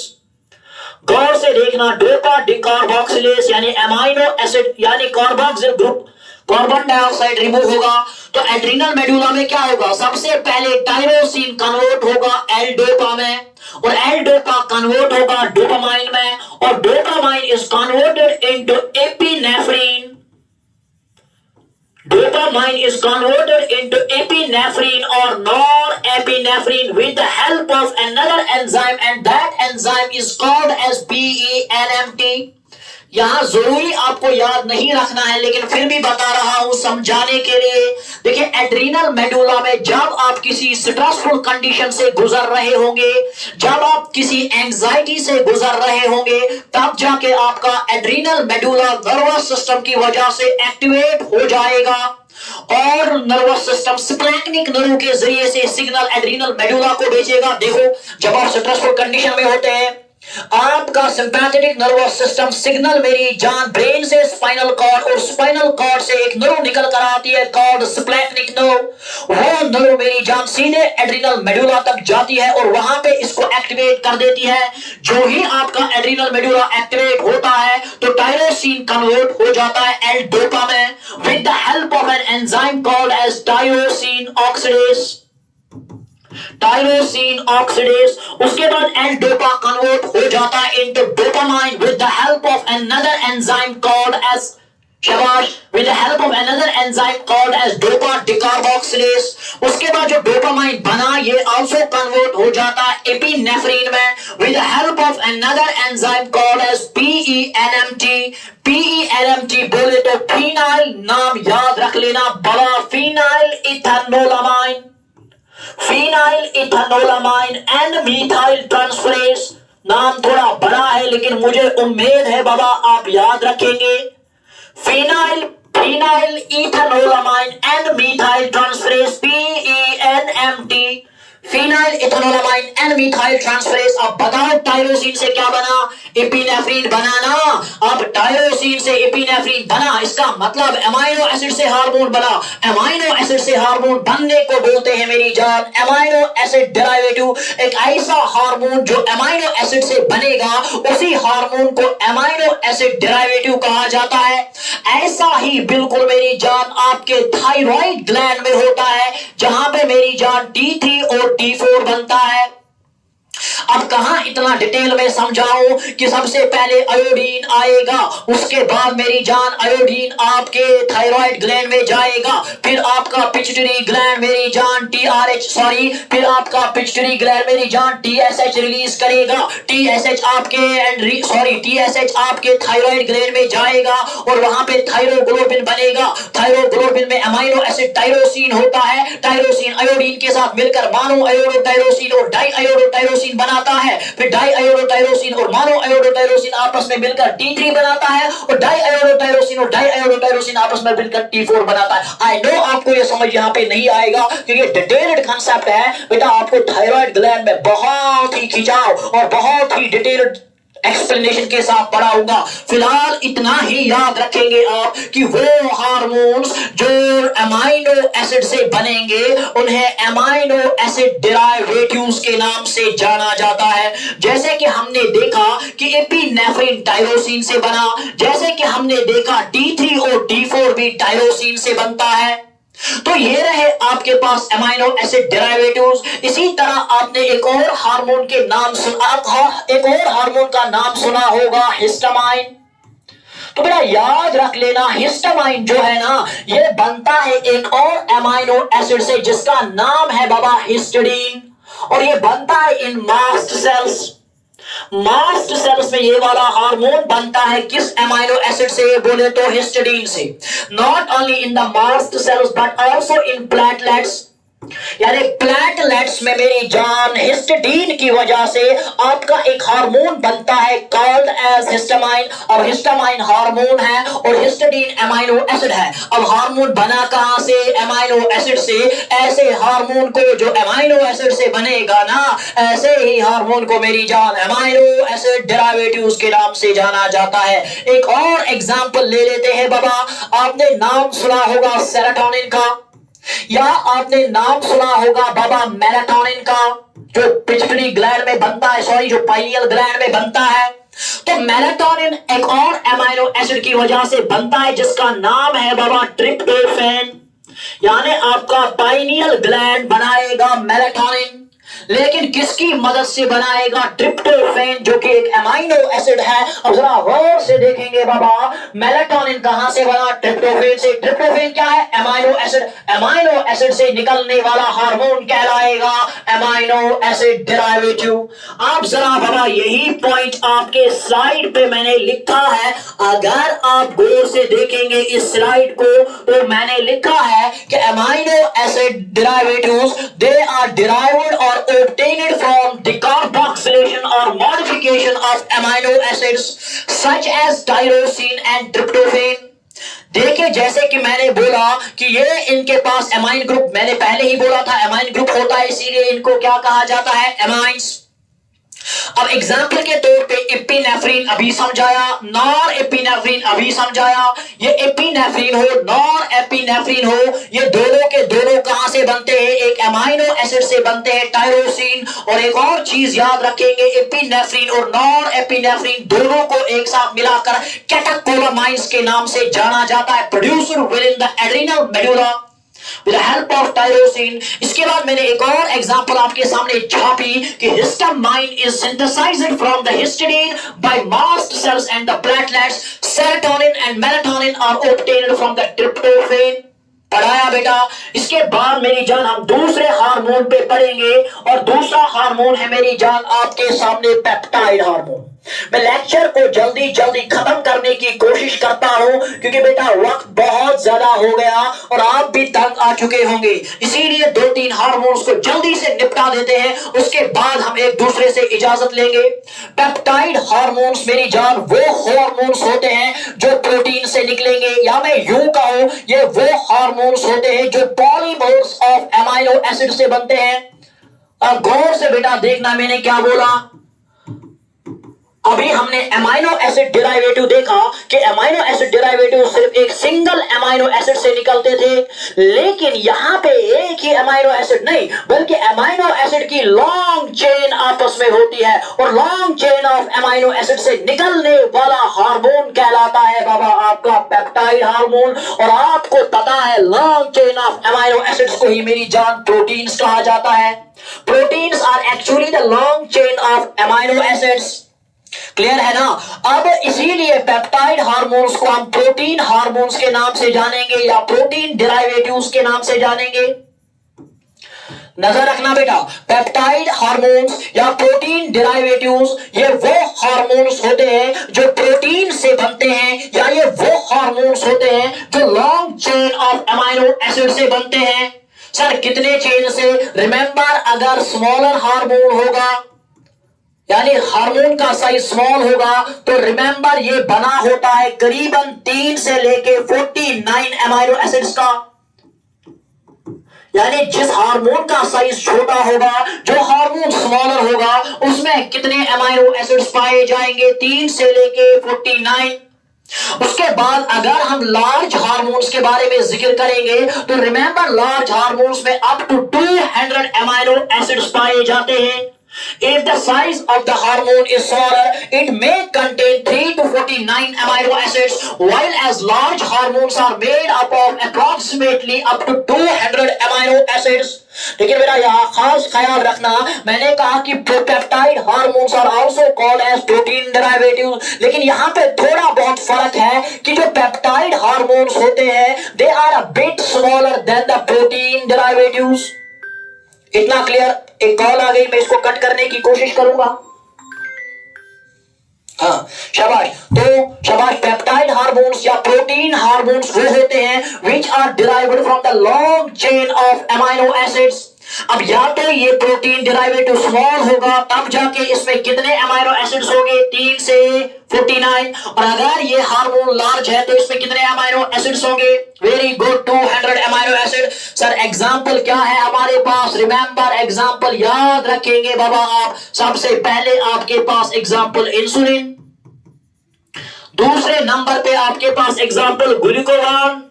गौर से देखना, डोपा डिकार्बोक्सिलेज यानी अमाइनो एसिड यानी carboxyl group, carbon dioxide remove होगा। तो एड्रीनल मेडुला में क्या होगा? सबसे पहले टायरोसिन कन्वर्ट होगा एल डोपा में, और एल डोपा कन्वर्ट होगा डोपामाइन में, और dopamine is converted into epinephrine. Dopamine is converted into epinephrine or norepinephrine with the help of another enzyme and that enzyme is called as PENMT। यहां जरूरी आपको याद नहीं रखना है, लेकिन फिर भी बता रहा हूं समझाने के लिए। देखिए एड्रीनल मेडुला में जब आप किसी स्ट्रेसफुल कंडीशन से गुजर रहे होंगे, जब आप किसी एंजाइटी से गुजर रहे होंगे, तब जाके आपका एड्रीनल मेडुला नर्वस सिस्टम की वजह से एक्टिवेट हो जाएगा और नर्वस सिस्टम स्प्लैंक्निक नर्व के जरिए से सिग्नल एड्रीनल मेडुला को भेजेगा। देखो जब आप स्ट्रेसफुल कंडीशन में होते हैं, आपका सिंपैथेटिक नर्वस सिस्टम सिग्नल मेरी जान ब्रेन से स्पाइनल कॉर्ड, और स्पाइनल कॉर्ड से एक नर्व निकल कर आती है कॉल्ड स्प्लैंक्निक नर्व। वो नर्व मेरी जान सीधे एड्रीनल मेडुला तक जाती है और वहां पे इसको एक्टिवेट कर देती है। जो ही आपका एड्रीनल मेडुला एक्टिवेट होता है तो टायरोसिन कन्वर्ट हो जाता है एल डोपा में with the help of an enzyme called as tyrosine oxidase. Tyrosine oxidase. उसके बाद एल डोपा कन्वर्ट हो जाता है into dopamine with the help of another enzyme called as, शाबाश, with the help of another enzyme called as dopa decarboxylase. उसके बाद जो डोपामाइन बना ये आल्सो कन्वर्ट हो जाता है एपिनेफ्रिन में with the help of another enzyme called as PENMT. PENMT बोले तो फिनाइल, नाम याद रख लेना बड़ा, phenyl ethanolamine, phenyl ethanolamine and methyl transferase. नाम थोड़ा बड़ा है लेकिन मुझे उम्मीद है बाबा आप याद रखेंगे। Phenyl, phenyl ethanolamine and methyl transferase, PENMT, phenyl ethanolamine and methyl transferase. अब बताओ टायरोसिन से क्या बना? एपिनेफ्रिन बना ना। अब टायरोसिन से एपिनेफ्रिन बना, इसका मतलब अमाइनो एसिड से हार्मोन बना। अमाइनो एसिड से हार्मोन बनने को बोलते हैं मेरी जान अमाइनो एसिड डेरिवेटिव। एक ऐसा हार्मोन जो अमाइनो एसिड से बनेगा उसी हार्मोन को अमाइनो एसिड डेरिवेटिव कहा जाता है। ऐसा ही बिल्कुल मेरी जान आपके थायराइड ग्लैंड में होता है, जहां पे मेरी जान T3 और T4 बनता है। अब कहां इतना डिटेल में समझाऊं कि सबसे पहले आयोडीन आएगा, उसके बाद मेरी जान आयोडीन आपके थायराइड ग्लैंड में जाएगा, फिर आपका पिट्यूटरी ग्लैंड मेरी जान फिर आपका पिट्यूटरी ग्लैंड मेरी जान TSH रिलीज करेगा। TSH आपके थायराइड ग्लैंड में जाएगा और वहां पे थायरोग्लोबिन बनेगा। थायरोग्लोबिन में अमाइनो एसिड टायरोसिन होता है। टायरोसिन आयोडीन के साथ मिलकर मोनो आयोडोटायरोसिन और डाई आयोडोटायरोसिन बनाता है। फिर डाई आयोडोटायरोसिन और मोनो आयोडोटायरोसिन आपस में मिलकर T3 बनाता है और डाई आयोडोटायरोसिन आपस में मिलकर T4 बनाता है। आई नो आपको ये समझ यहाँ पे नहीं आएगा क्योंकि डिटेल्ड कांसेप्ट है बेटा। आपको थायराइड ग्लैंड में बहुत ही खिंचाव और बहुत ही डिटेल्ड एक्सप्लेनेशन के साथ पढ़ाऊंगा। फिलहाल इतना ही याद रखेंगे आप कि वो हार्मोन्स जो अमाइनो एसिड से बनेंगे उन्हें अमाइनो एसिड डेरिवेटिव्स के नाम से जाना जाता है। जैसे कि हमने देखा कि एपिनेफ्रिन टायरोसिन से बना, जैसे कि हमने देखा T3 और T4 भी टायरोसिन से बनता है। तो ये रहे आपके पास अमाइनो एसिड डेरिवेटिव्स। इसी तरह आपने एक और हार्मोन के नाम एक और हार्मोन का नाम सुना होगा हिस्टामाइन। तो बेटा याद रख लेना हिस्टामाइन जो है ना ये बनता है एक और अमाइनो एसिड से जिसका नाम है बाबा हिस्टिडीन, और ये बनता है इन मास्ट सेल्स। मास्ट सेल्स में ये वाला हार्मोन बनता है किस एमाइनो एसिड से, बोले तो हिस्टिडीन से। Not only in the mast cells but also in platelets, यानी प्लेटलेट्स में मेरी जान हिस्टिडीन की वजह से आपका एक हार्मोन बनता है कॉल्ड एज हिस्टामाइन, और हिस्टामाइन हार्मोन है और हिस्टिडीन एमाइनो एसिड है। अब हार्मोन बना कहां से, एमाइनो एसिड से। ऐसे हार्मोन को जो एमाइनो एसिड से बनेगा ना, ऐसे ही हार्मोन को मेरी जान एमाइनो एसिड डेरिवेटिव्स के नाम से जाना जाता है। एक और एग्जांपल ले लेते हैं बाबा, आपने नाम सुना होगा सेरोटोनिन का, या आपने नाम सुना होगा बाबा मेलाटोनिन का, जो पिट्यूटरी ग्लैंड में बनता है, सॉरी जो पाइनियल ग्लैंड में बनता है। तो मेलाटोनिन एक और एमाइनो एसिड की वजह से बनता है जिसका नाम है बाबा ट्रिप्टोफैन, यानी आपका पाइनियल ग्लैंड बनाएगा मेलाटोनिन, लेकिन किसकी मदद से बनाएगा, ट्रिप्टोफैन, जो कि एक एमाइनो एसिड है। अब जरा गौर से देखेंगे बाबा, मेलाटोनिन कहां से बना, ट्रिप्टोफैन से। ट्रिप्टोफैन क्या है, एमाइनो एसिड। एमाइनो एसिड से निकलने वाला हार्मोन कहलाएगा एमाइनो एसिड डेरिवेटिव। आप जरा बाबा यही पॉइंट आपके स्लाइड पे मैंने लिखा है, अगर आप गौर से देखेंगे इस स्लाइड को तो मैंने लिखा है कि amino acid derivatives they are derived or obtained from decarboxylation or modification of amino acids such as tyrosine and tryptophan। देखिए जैसे कि मैंने बोला कि ये इनके पास एमाइन ग्रुप, मैंने पहले ही बोला था एमाइन ग्रुप होता है, इसीलिए इनको क्या कहा जाता है, एमाइंस। अब एग्जाम्पल के तौर पे एपिनेफ्रिन अभी समझाया, नॉर एपिनेफ्रिन अभी समझाया। ये एपिनेफ्रिन हो नॉर एपिनेफ्रिन हो, ये दोनों के दोनों कहां से बनते हैं, एक एमाइनो एसिड से बनते हैं, टायरोसिन। और एक और चीज याद रखेंगे, एपिनेफ्रिन और नॉर एपिनेफ्रिन दोनों को एक साथ मिलाकर कैटेकोलामाइंस के नाम से जाना जाता है, producer with in the adrenal medulla with the help of tyrosine। इसके बाद मैंने एक और एग्जांपल आपके सामने छापी कि histamine is synthesized from the histidine by mast cells and the platelets। serotonin and melatonin are obtained from the tryptophan। पढ़ाया बेटा। इसके बाद मेरी जान हम दूसरे हार्मोन पे पढ़ेंगे, और दूसरा हार्मोन है मेरी जान आपके सामने पेप्टाइड हार्मोन। मैं लेक्चर को जल्दी जल्दी खत्म करने की कोशिश करता हूं क्योंकि बेटा वक्त बहुत ज्यादा हो गया और आप भी तंग आ चुके होंगे, इसीलिए 2-3 हार्मोन्स को जल्दी से निपटा देते हैं, उसके बाद हम एक दूसरे से इजाजत लेंगे। पेप्टाइड हार्मोन्स मेरी जान वो हार्मोन्स होते हैं जो प्रोटीन से निकलेंगे, या मैं यूं कहूं ये वो हार्मोन्स होते हैं जो पॉलीमर्स ऑफ एमाइनो एसिड से बनते हैं। अब गौर से बेटा देखना मैंने क्या बोला, अभी हमने एमाइनो एसिड डेरिवेटिव देखा कि एमाइनो एसिड डेरिवेटिव सिर्फ एक सिंगल एमाइनो एसिड से निकलते थे, लेकिन यहां पे एक ही एमाइनो एसिड नहीं बल्कि एमाइनो एसिड की लॉन्ग चेन आपस में होती है, और long chain of amino acid से निकलने वाला हार्मोन कहलाता है बाबा आपका पेप्टाइड हार्मोन। और आपको पता है long chain of amino acids को ही मेरी जान प्रोटीन्स कहा जाता है। Proteins are actually the long chain of amino acids. Clear है ना। अब इसीलिए पेप्टाइड हार्मोन्स को हम प्रोटीन हार्मोन्स के नाम से जानेंगे या प्रोटीन डेरिवेटिव्स के नाम से जानेंगे। नजर रखना बेटा, पेप्टाइड हार्मोन्स या प्रोटीन डेरिवेटिव्स ये वो हार्मोन्स होते हैं जो प्रोटीन से बनते हैं, या ये वो हार्मोन्स होते हैं जो long chain of amino acid से बनते हैं। सर कितने चेन से, रिमेंबर अगर स्मॉलर हार्मोन होगा यानी हार्मोन का साइज स्मॉल होगा तो रिमेंबर ये बना होता है करीबन 3 से लेके 49 एमाइनो एसिड्स का। यानी जिस हार्मोन का साइज छोटा होगा, जो हार्मोन स्मॉलर होगा, उसमें कितने एमाइनो एसिड्स पाए जाएंगे, 3 से लेके 49। उसके बाद अगर हम लार्ज हार्मोन्स के बारे में जिक्र करेंगे तो रिमेंबर लार्ज हार्मोन्स में अप टू 200 एमाइनो एसिड्स पाए जाते हैं। If the size of the hormone is smaller, it may contain 3 to 49 amino acids, while as large hormones are made up of approximately up to 200 amino acids। लेकिन मेरा यहाँ खास ख्याल रखना, मैंने कहा कि peptide hormones are also called as protein derivative, लेकिन यहाँ पे थोड़ा बहुत फर्क है कि जो पेप्टाइड हार्मोन्स होते हैं they are a bit smaller than the protein derivatives. इतना क्लियर। एक कॉल आ गई, मैं इसको कट करने की कोशिश करूंगा। हाँ शाबाश। तो शाबाश, पेप्टाइड हार्मोन्स या प्रोटीन हार्मोन्स वो होते हैं which are derived from the long chain of amino acids. अब या तो ये प्रोटीन डेरिवेटिव स्मॉल होगा तब जाके इसमें कितने अमाइनो एसिड्स होंगे, 3 से 49, और अगर ये हार्मोन लार्ज है तो इसमें कितने अमाइनो एसिड्स होंगे, very good, 200 amino acid. Sir example क्या है हमारे पास, रिमेंबर एग्जांपल याद रखेंगे बाबा आप। सबसे पहले आपके पास एग्जांपल इंसुलिन, दूसरे नंबर पे आपके पास एग्जांपल ग्लूकागॉन,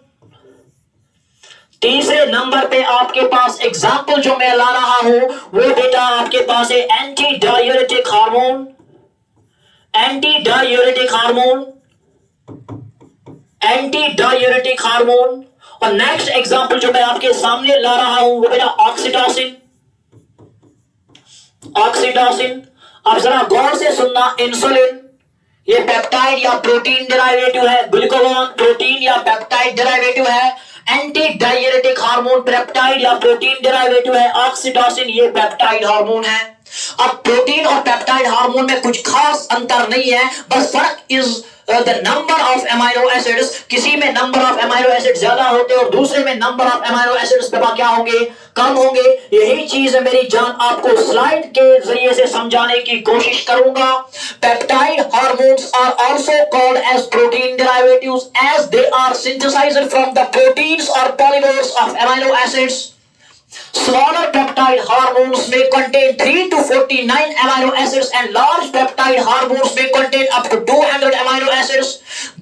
तीसरे नंबर पे आपके पास एग्जाम्पल जो मैं ला रहा हूं वो बेटा आपके पास है anti diuretic hormone, anti diuretic hormone, anti diuretic hormone. और नेक्स्ट एग्जाम्पल जो मैं आपके सामने ला रहा हूं वो बेटा ऑक्सीटोसिन, ऑक्सीटोसिन। अब जरा गौर से सुनना, इंसुलिन ये पेप्टाइड या प्रोटीन डेरिवेटिव है, ग्लूकागॉन प्रोटीन या पेप्टाइड डेरिवेटिव है, एंटी डायूरेटिक हार्मोन पेप्टाइड या प्रोटीन डेरिवेटिव है, ऑक्सीटोसिन ये पेप्टाइड हार्मोन है। अब प्रोटीन और पेप्टाइड हार्मोन में कुछ खास अंतर नहीं है, बस फर्क is the number of amino acids. किसी में नंबर ऑफ अमाइनो एसिड ज्यादा होते हैं और दूसरे में नंबर ऑफ अमाइनो एसिड्स क्या होंगे, कम होंगे। यही चीज है मेरी जान आपको स्लाइड के जरिए से समझाने की कोशिश करूंगा। Peptide hormones are also called as protein derivatives as they are synthesized from the proteins और polymers of amino acids. Smaller peptide hormones may contain 3 to 49 amino acids and large peptide hormones may contain up to 200 amino acids.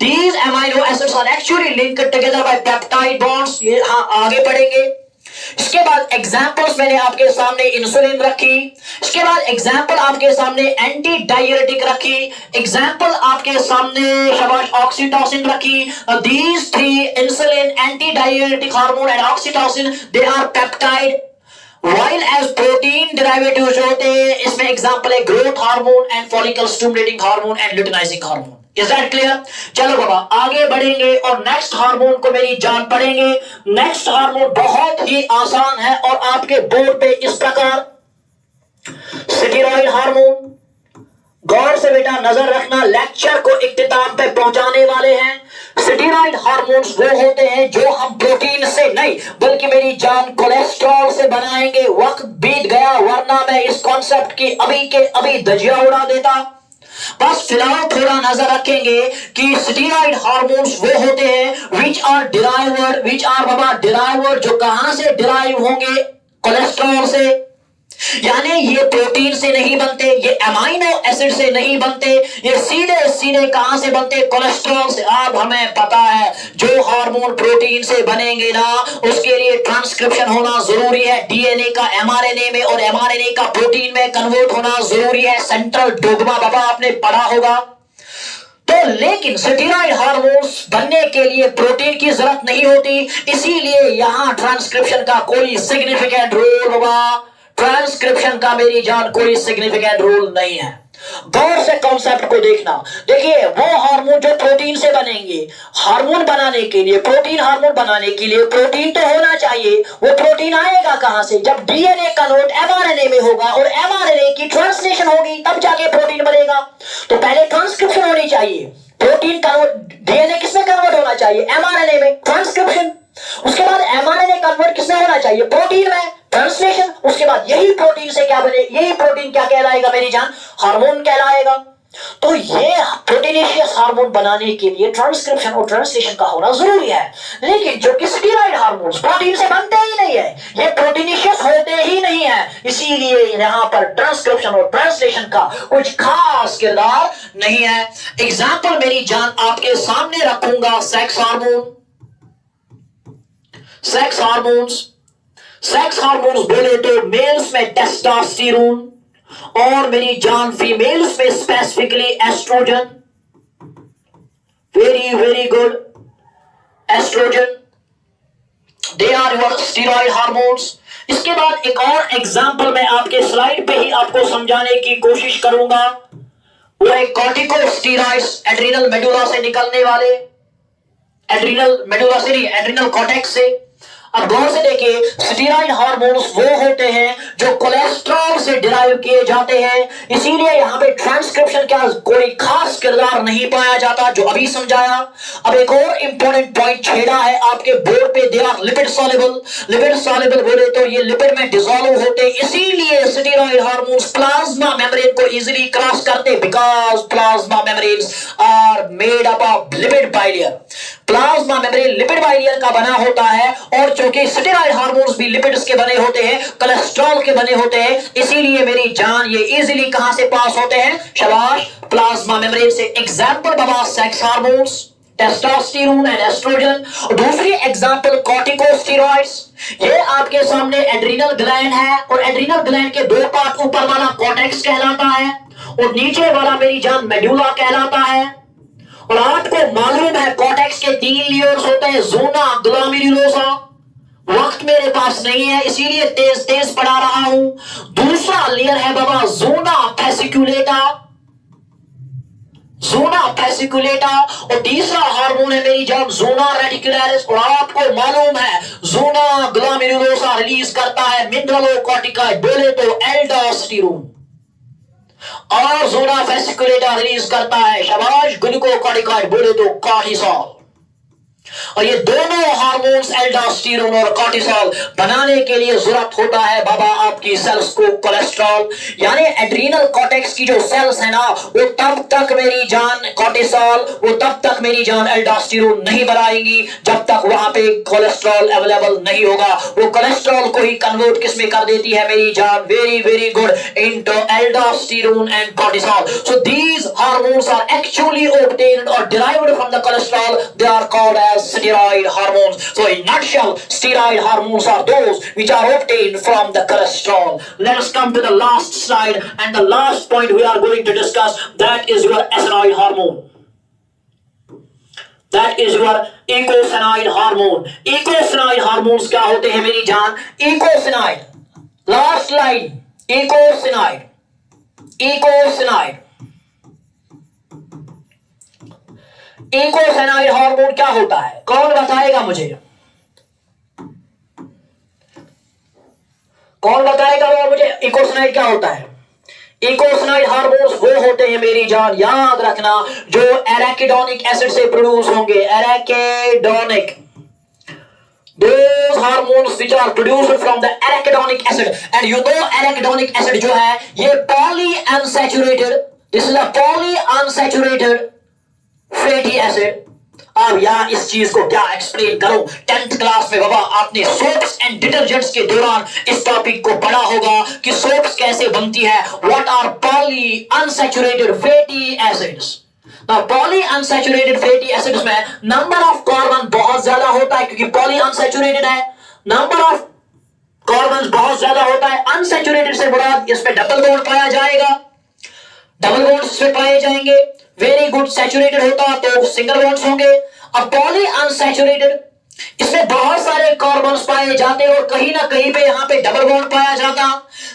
These amino acids are actually linked together by peptide bonds. ये हाँ आगे पढ़ेंगे। इसके बाद एग्जाम्पल्स मैंने आपके सामने इंसुलिन रखी, इसके बाद एग्जाम्पल आपके सामने एंटी डायूरेटिक रखी, एग्जाम्पल आपके सामने शाबाश ऑक्सीटोसिन रखी। These three, insulin, anti diuretic hormone and oxytocin, they are peptide, while as protein derivatives जो होते हैं इसमें एग्जाम्पल है growth hormone and follicle stimulating hormone and luteinising hormone. Is that clear? चलो बाबा आगे बढ़ेंगे और नेक्स्ट हार्मोन को मेरी जान पढ़ेंगे। नेक्स्ट हार्मोन बहुत ही आसान है और आपके बोर्ड पे इस प्रकार स्टेरॉइड हार्मोन। गौर से बेटा नजर रखना, लेक्चर को इख्तिताम पे पहुंचाने वाले हैं। स्टेरॉइड हार्मोन्स वो होते हैं जो हम प्रोटीन से नहीं बल्कि मेरी जान कोलेस्ट्रॉल से बनाएंगे। वक्त बीत गया वरना मैं इस कॉन्सेप्ट की अभी के अभी धजिया उड़ा देता। बस फिलहाल थोड़ा नजर रखेंगे कि स्टेरॉइड हार्मोन्स वो होते हैं विच आर डिराइव्ड, जो कहां से डिराइव होंगे, कोलेस्ट्रॉल से। यानी ये प्रोटीन से नहीं बनते, ये अमाइनो एसिड से नहीं बनते, ये सीधे सीधे कहां से बनते, कोलेस्ट्रॉल से। अब हमें पता है जो हार्मोन प्रोटीन से बनेंगे ना उसके लिए ट्रांसक्रिप्शन होना जरूरी है, डीएनए का एमआरएनए में और एमआरएनए का प्रोटीन में कन्वर्ट होना जरूरी है। सेंट्रल डोग्मा बाबा आपने पढ़ा होगा। तो लेकिन स्टेरॉइड हार्मोन्स बनने के लिए प्रोटीन की जरूरत नहीं होती, इसीलिए यहां ट्रांसक्रिप्शन का कोई सिग्निफिकेंट रोल होगा, ट्रांसक्रिप्शन का मेरी जान कोई सिग्निफिकेंट रोल नहीं है। गौर से कॉन्सेप्ट को देखना। देखिए वो हार्मोन जो प्रोटीन से बनेंगे, हार्मोन बनाने के लिए, प्रोटीन हार्मोन बनाने के लिए प्रोटीन तो होना चाहिए। वो प्रोटीन आएगा कहां से? जब डीएनए कन्वर्ट एमआरएनए में होगा और एमआरएनए की ट्रांसलेशन होगी तब जाके प्रोटीन बनेगा। तो पहले ट्रांसक्रिप्शन होनी चाहिए। प्रोटीन कन्वर्ट, डीएनए किसमें कन्वर्ट होना चाहिए? एमआरएनए में, ट्रांसक्रिप्शन। उसके बाद एमआरएनए कन्वर्ट किसमें होना चाहिए? प्रोटीन में, ट्रांसलेशन। उसके बाद यही प्रोटीन से क्या बने, यही प्रोटीन क्या कहलाएगा मेरी जान? हार्मोन कहलाएगा। तो ये प्रोटीनेशियस हार्मोन बनाने के लिए ट्रांसक्रिप्शन और ट्रांसलेशन का होना जरूरी है। लेकिन जो कि स्टेरॉइड हार्मोन्स प्रोटीन से बनते ही नहीं है, ये प्रोटीनेशियस होते ही नहीं है, इसीलिए यहां पर ट्रांसक्रिप्शन और ट्रांसलेशन का कुछ खास किरदार नहीं है। एग्जाम्पल मेरी जान आपके सामने रखूंगा sex hormone. Sex hormones, sex hormones बोले तो मेल्स में टेस्टोस्टेरोन और मेरी जान फीमेल्स में specifically oestrogen. Very very good, oestrogen, they are your steroid hormones. इसके बाद एक और एग्जांपल मैं आपके स्लाइड पे ही आपको समझाने की कोशिश करूंगा। वो है कॉर्टिकोस्टेरॉइड्स, एड्रिनल मेडुला से निकलने वाले, एड्रिनल मेडुला से नहीं, एड्रिनल कॉर्टेक्स से। अब गौर से देखिए, स्टेरॉइड हार्मोन्स वो होते हैं जो कोलेस्ट्रॉल से डिराइव किए जाते हैं, इसीलिए यहाँ पे ट्रांसक्रिप्शन का कोई खास किरदार नहीं पाया जाता, जो अभी समझाया। अब एक और इंपॉर्टेंट पॉइंट छेड़ा है आपके बोर्ड पे, they are lipid soluble. Lipid soluble बोले तो ये लिपिड में डिसॉल्व होते, इसीलिए स्टेरॉइड हार्मोन्स प्लाज्मा मेम्ब्रेन को इजीली क्रॉस करते, because plasma membranes are made up of lipid bilayer. Plasma membrane lipid bilayer का बना होता है, और चूंकि स्टेरॉइड हार्मोन्स भी लिपिड्स के बने होते हैं, कोलेस्ट्रॉल के बने होते हैं, इसीलिए मेरी जान ये इजीली कहां से पास होते हैं? शाबाश, प्लाज्मा मेम्ब्रेन से। एग्जांपल बाबा sex hormones, testosterone and oestrogen. दूसरी एग्जांपल कॉर्टिकोस्टेरॉइड्स। ये आपके सामने एड्रिनल ग्लैंड है, और एड्रिनल ग्लैंड के दो पार्ट, ऊपर वाला कॉर्टेक्स कहलाता है और नीचे वाला मेरी जान मेडुला कहलाता है। और आपको मालूम है कॉर्टेक्स के 3 लेयर्स होते हैं, जोना, ग्लोमेरुलोसा। वक्त मेरे पास नहीं है, इसीलिए तेज तेज पढ़ा रहा हूं। दूसरा लेयर है बाबा जोना फेसिकुलेटा, जोना फेसिकुलेटा। और तीसरा हार्मोन है मेरी जान जोना रेटिकुलरिस। और आपको मालूम है जोना ग्लोमेरुलोसा रिलीज करता है मिनरलोकॉर्टिकॉइड, बोले तो एल्डोस्टेरोन, और जोना फेसिकुलेटा रिलीज करता है शाबाश ग्लूकोकॉर्टिकॉइड, बोले तो कॉर्टिसोल। और ये दोनों हार्मोन्स एल्डोस्टेरोन और कॉर्टिसोल बनाने के लिए जरूरत होता है बाबा आपकी सेल्स को कोलेस्ट्रॉल। यानी एड्रीनल कॉर्टेक्स की जो सेल्स है ना, वो तब तक मेरी जान कॉर्टिसोल, वो तब तक मेरी जान एल्डोस्टेरोन नहीं बनाएंगी जब तक वहां पे कोलेस्ट्रॉल अवेलेबल नहीं होगा। वो कोलेस्ट्रॉल को ही कन्वर्ट किस में कर देती है मेरी जान? Very very good, into aldosterone and cortisol. So these hormones are actually obtained और derived from the cholesterol, they are called as steroid hormones. So in nutshell, steroid hormones are those which are obtained from the cholesterol. Let us come to the last slide, and the last point we are going to discuss, that is your eccenide hormone. That is your eicosanoid hormone. Eicosanoid hormones क्या होते हैं मेरी जान? Eicosanoid, last line, eicosanoid, eicosanoid। Eicosanoid hormone क्या होता है? कौन बताएगा मुझे? कौन बताएगा और मुझे इकोसाइनाइड क्या होता है? इकोसाइनाइड हार्मोन्स वो होते हैं मेरी जान, याद रखना, जो एराकिडोनिक एसिड से प्रोड्यूस होंगे। Arachidonic, those hormones which are produced from the arachidonic acid, and you know arachidonic acid जो है ये polyunsaturated, this is a polyunsaturated fatty acid. अब यार इस चीज को क्या एक्सप्लेन करूं? 10th क्लास में बाबा आपने सोप्स एंड डिटर्जेंट्स के दौरान इस टॉपिक को पढ़ा होगा कि सोप्स कैसे बनती है। What are poly unsaturated fatty acids? Now poly unsaturated fatty acids में नंबर ऑफ कार्बन बहुत ज्यादा होता है, क्योंकि पॉली अनसैचुरेटेड है, नंबर ऑफ कार्बन बहुत ज्यादा होता है। अनसैचुरेटेड से मुराद इसमें डबल बॉन्ड पाया जाएगा, डबल बॉन्ड्स इसमें पाए जाएंगे। वेरी गुड, सैचुरेटेड होता तो सिंगल बॉन्ड्स होंगे। अब पॉली अनसैचुरेटेड, इसमें बहुत सारे कार्बन्स पाए जाते और कहीं ना कहीं पे यहाँ पे डबल बॉन्ड पाया जाता।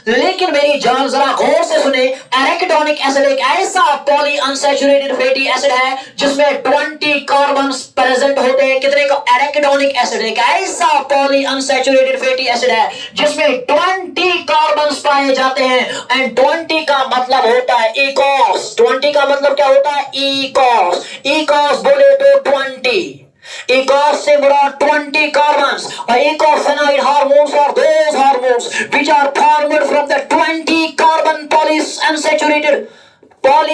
लेकिन मेरी जान जरा गौर से सुने, एराकिडोनिक एसिड एक ऐसा पॉली अनसैचुरेटेड फैटी एसिड है जिसमें 20 कार्बन्स प्रेजेंट होते हैं। कितने का? एराकिडोनिक एसिड एक ऐसा पॉली अनसैचुरेटेड फैटी एसिड है जिसमें 20 कार्बन्स पाए जाते हैं। एंड 20 का मतलब होता है इकोस। 20 का मतलब क्या होता है? इकोस। इकोस बोले तो 20, इकोस से मुराद 20 कार्बन्स। और eicosanoid hormones are those hormones which are formed from the 20 carbon poly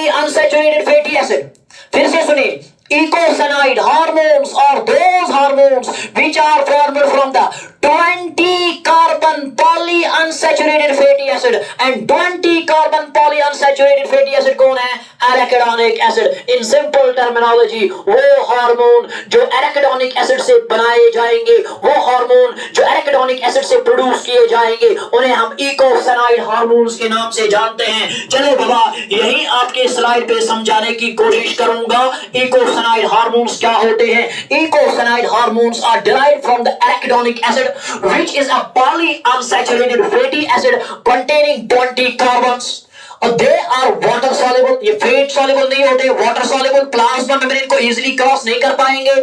unsaturated fatty acid. फिर से सुनिए, eicosanoid hormones are those hormones which are formed from the 20 carbon polyunsaturated fatty acid, and 20 carbon polyunsaturated fatty acid कौन है? arachidonic acid. In simple terminology, वो हार्मोन जो arachidonic acid से बनाए जाएंगे, वो हार्मोन जो arachidonic acid से प्रोड्यूस किए जाएंगे, उन्हें हम eicosanoid हार्मोन्स के नाम से जानते हैं। चलो बाबा, यही आपके स्लाइड पे समझाने की कोशिश करूंगा। eicosanoid hormones क्या होते हैं? eicosanoid hormones are derived from the arachidonic acid, which is a polyunsaturated fatty acid containing 20 carbons. और दे आर वाटर सॉल्युबल, ये फेट सॉल्युबल नहीं होते, वाटर सॉल्युबल, प्लाज्मा मेम्ब्रेन को इजीली क्रॉस नहीं कर पाएंगे।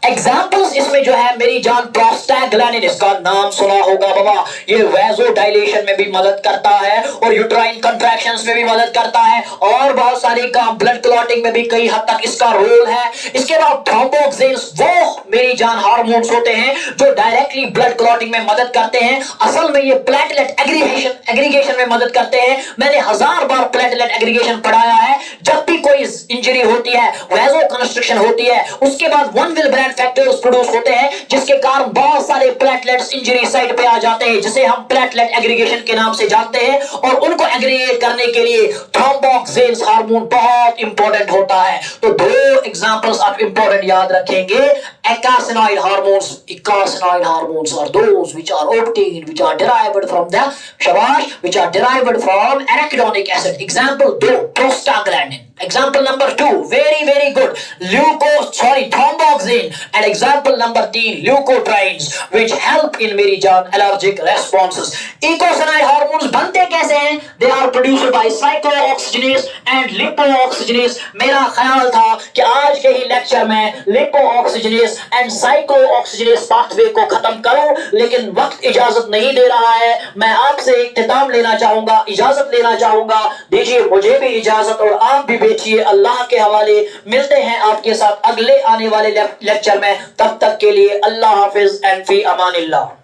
एग्जाम्पल्स इसमें जो है मेरी जान, प्रोस्टाग्लैंडिन, इसका नाम सुना होगा बाबा, ये वैसोडाइलेशन में भी मदद करता है और यूट्राइन कंट्रैक्शंस में भी मदद करता है और बहुत सारी काम, ब्लड क्लॉटिंग में भी कई हद तक इसका रोल है। इसके बाद थ्रोम्बोक्सिन्स, वो मेरी जान हार्मोन्स होते हैं जो डायरेक्टली ब्लड क्लॉटिंग में मदद करते हैं। असल में ये प्लेटलेट एग्रीगेशन में मदद करते हैं। मैंने 1000 बार प्लेटलेट एग्रीगेशन पढ़ाया है। जब भी कोई इंजरी होती है, वैसो कंस्ट्रक्शन होती है, उसके बाद one will brand factors produce होते हैं जिसके कारण बहुत सारे प्लेटलेट्स इंजरी साइट पे आ जाते हैं, जिसे हम प्लेटलेट एग्रीगेशन के नाम से जानते हैं। और उनको एग्रीगेट करने के लिए थ्रोम्बोक्सिन्स हार्मोन बहुत इंपॉर्टेंट होता है। तो 2 एग्जांपल्स आप इंपॉर्टेंट याद रखेंगे। Eicosanoid hormones are those which are obtained, which are derived from the shabash, which are derived from arachidonic acid. Example 2, prostaglandin. Example number 2, very good, thromboxane. And example number 3, leukotrienes, which help in मेरी जान allergic responses. Eicosanoid hormones बनते कैसे हैं? They are produced by cyclooxygenase and lipooxygenase. मेरा ख्याल था कि आज के ही लेक्चर में lipooxygenase and cyclooxygenase पाथवे को खत्म करूं, लेकिन वक्त इजाजत नहीं दे रहा है। मैं आपसे इख्तिताम लेना चाहूंगा, इजाजत लेना चाहूंगा। दीजिए मुझे भी इजाजत और आप भी बेचिए अल्लाह के हवाले। मिलते हैं आपके साथ अगले आने वाले लेक्चर में। तब तक के लिए अल्लाह हाफिज एंड फी अमानिल्लाह।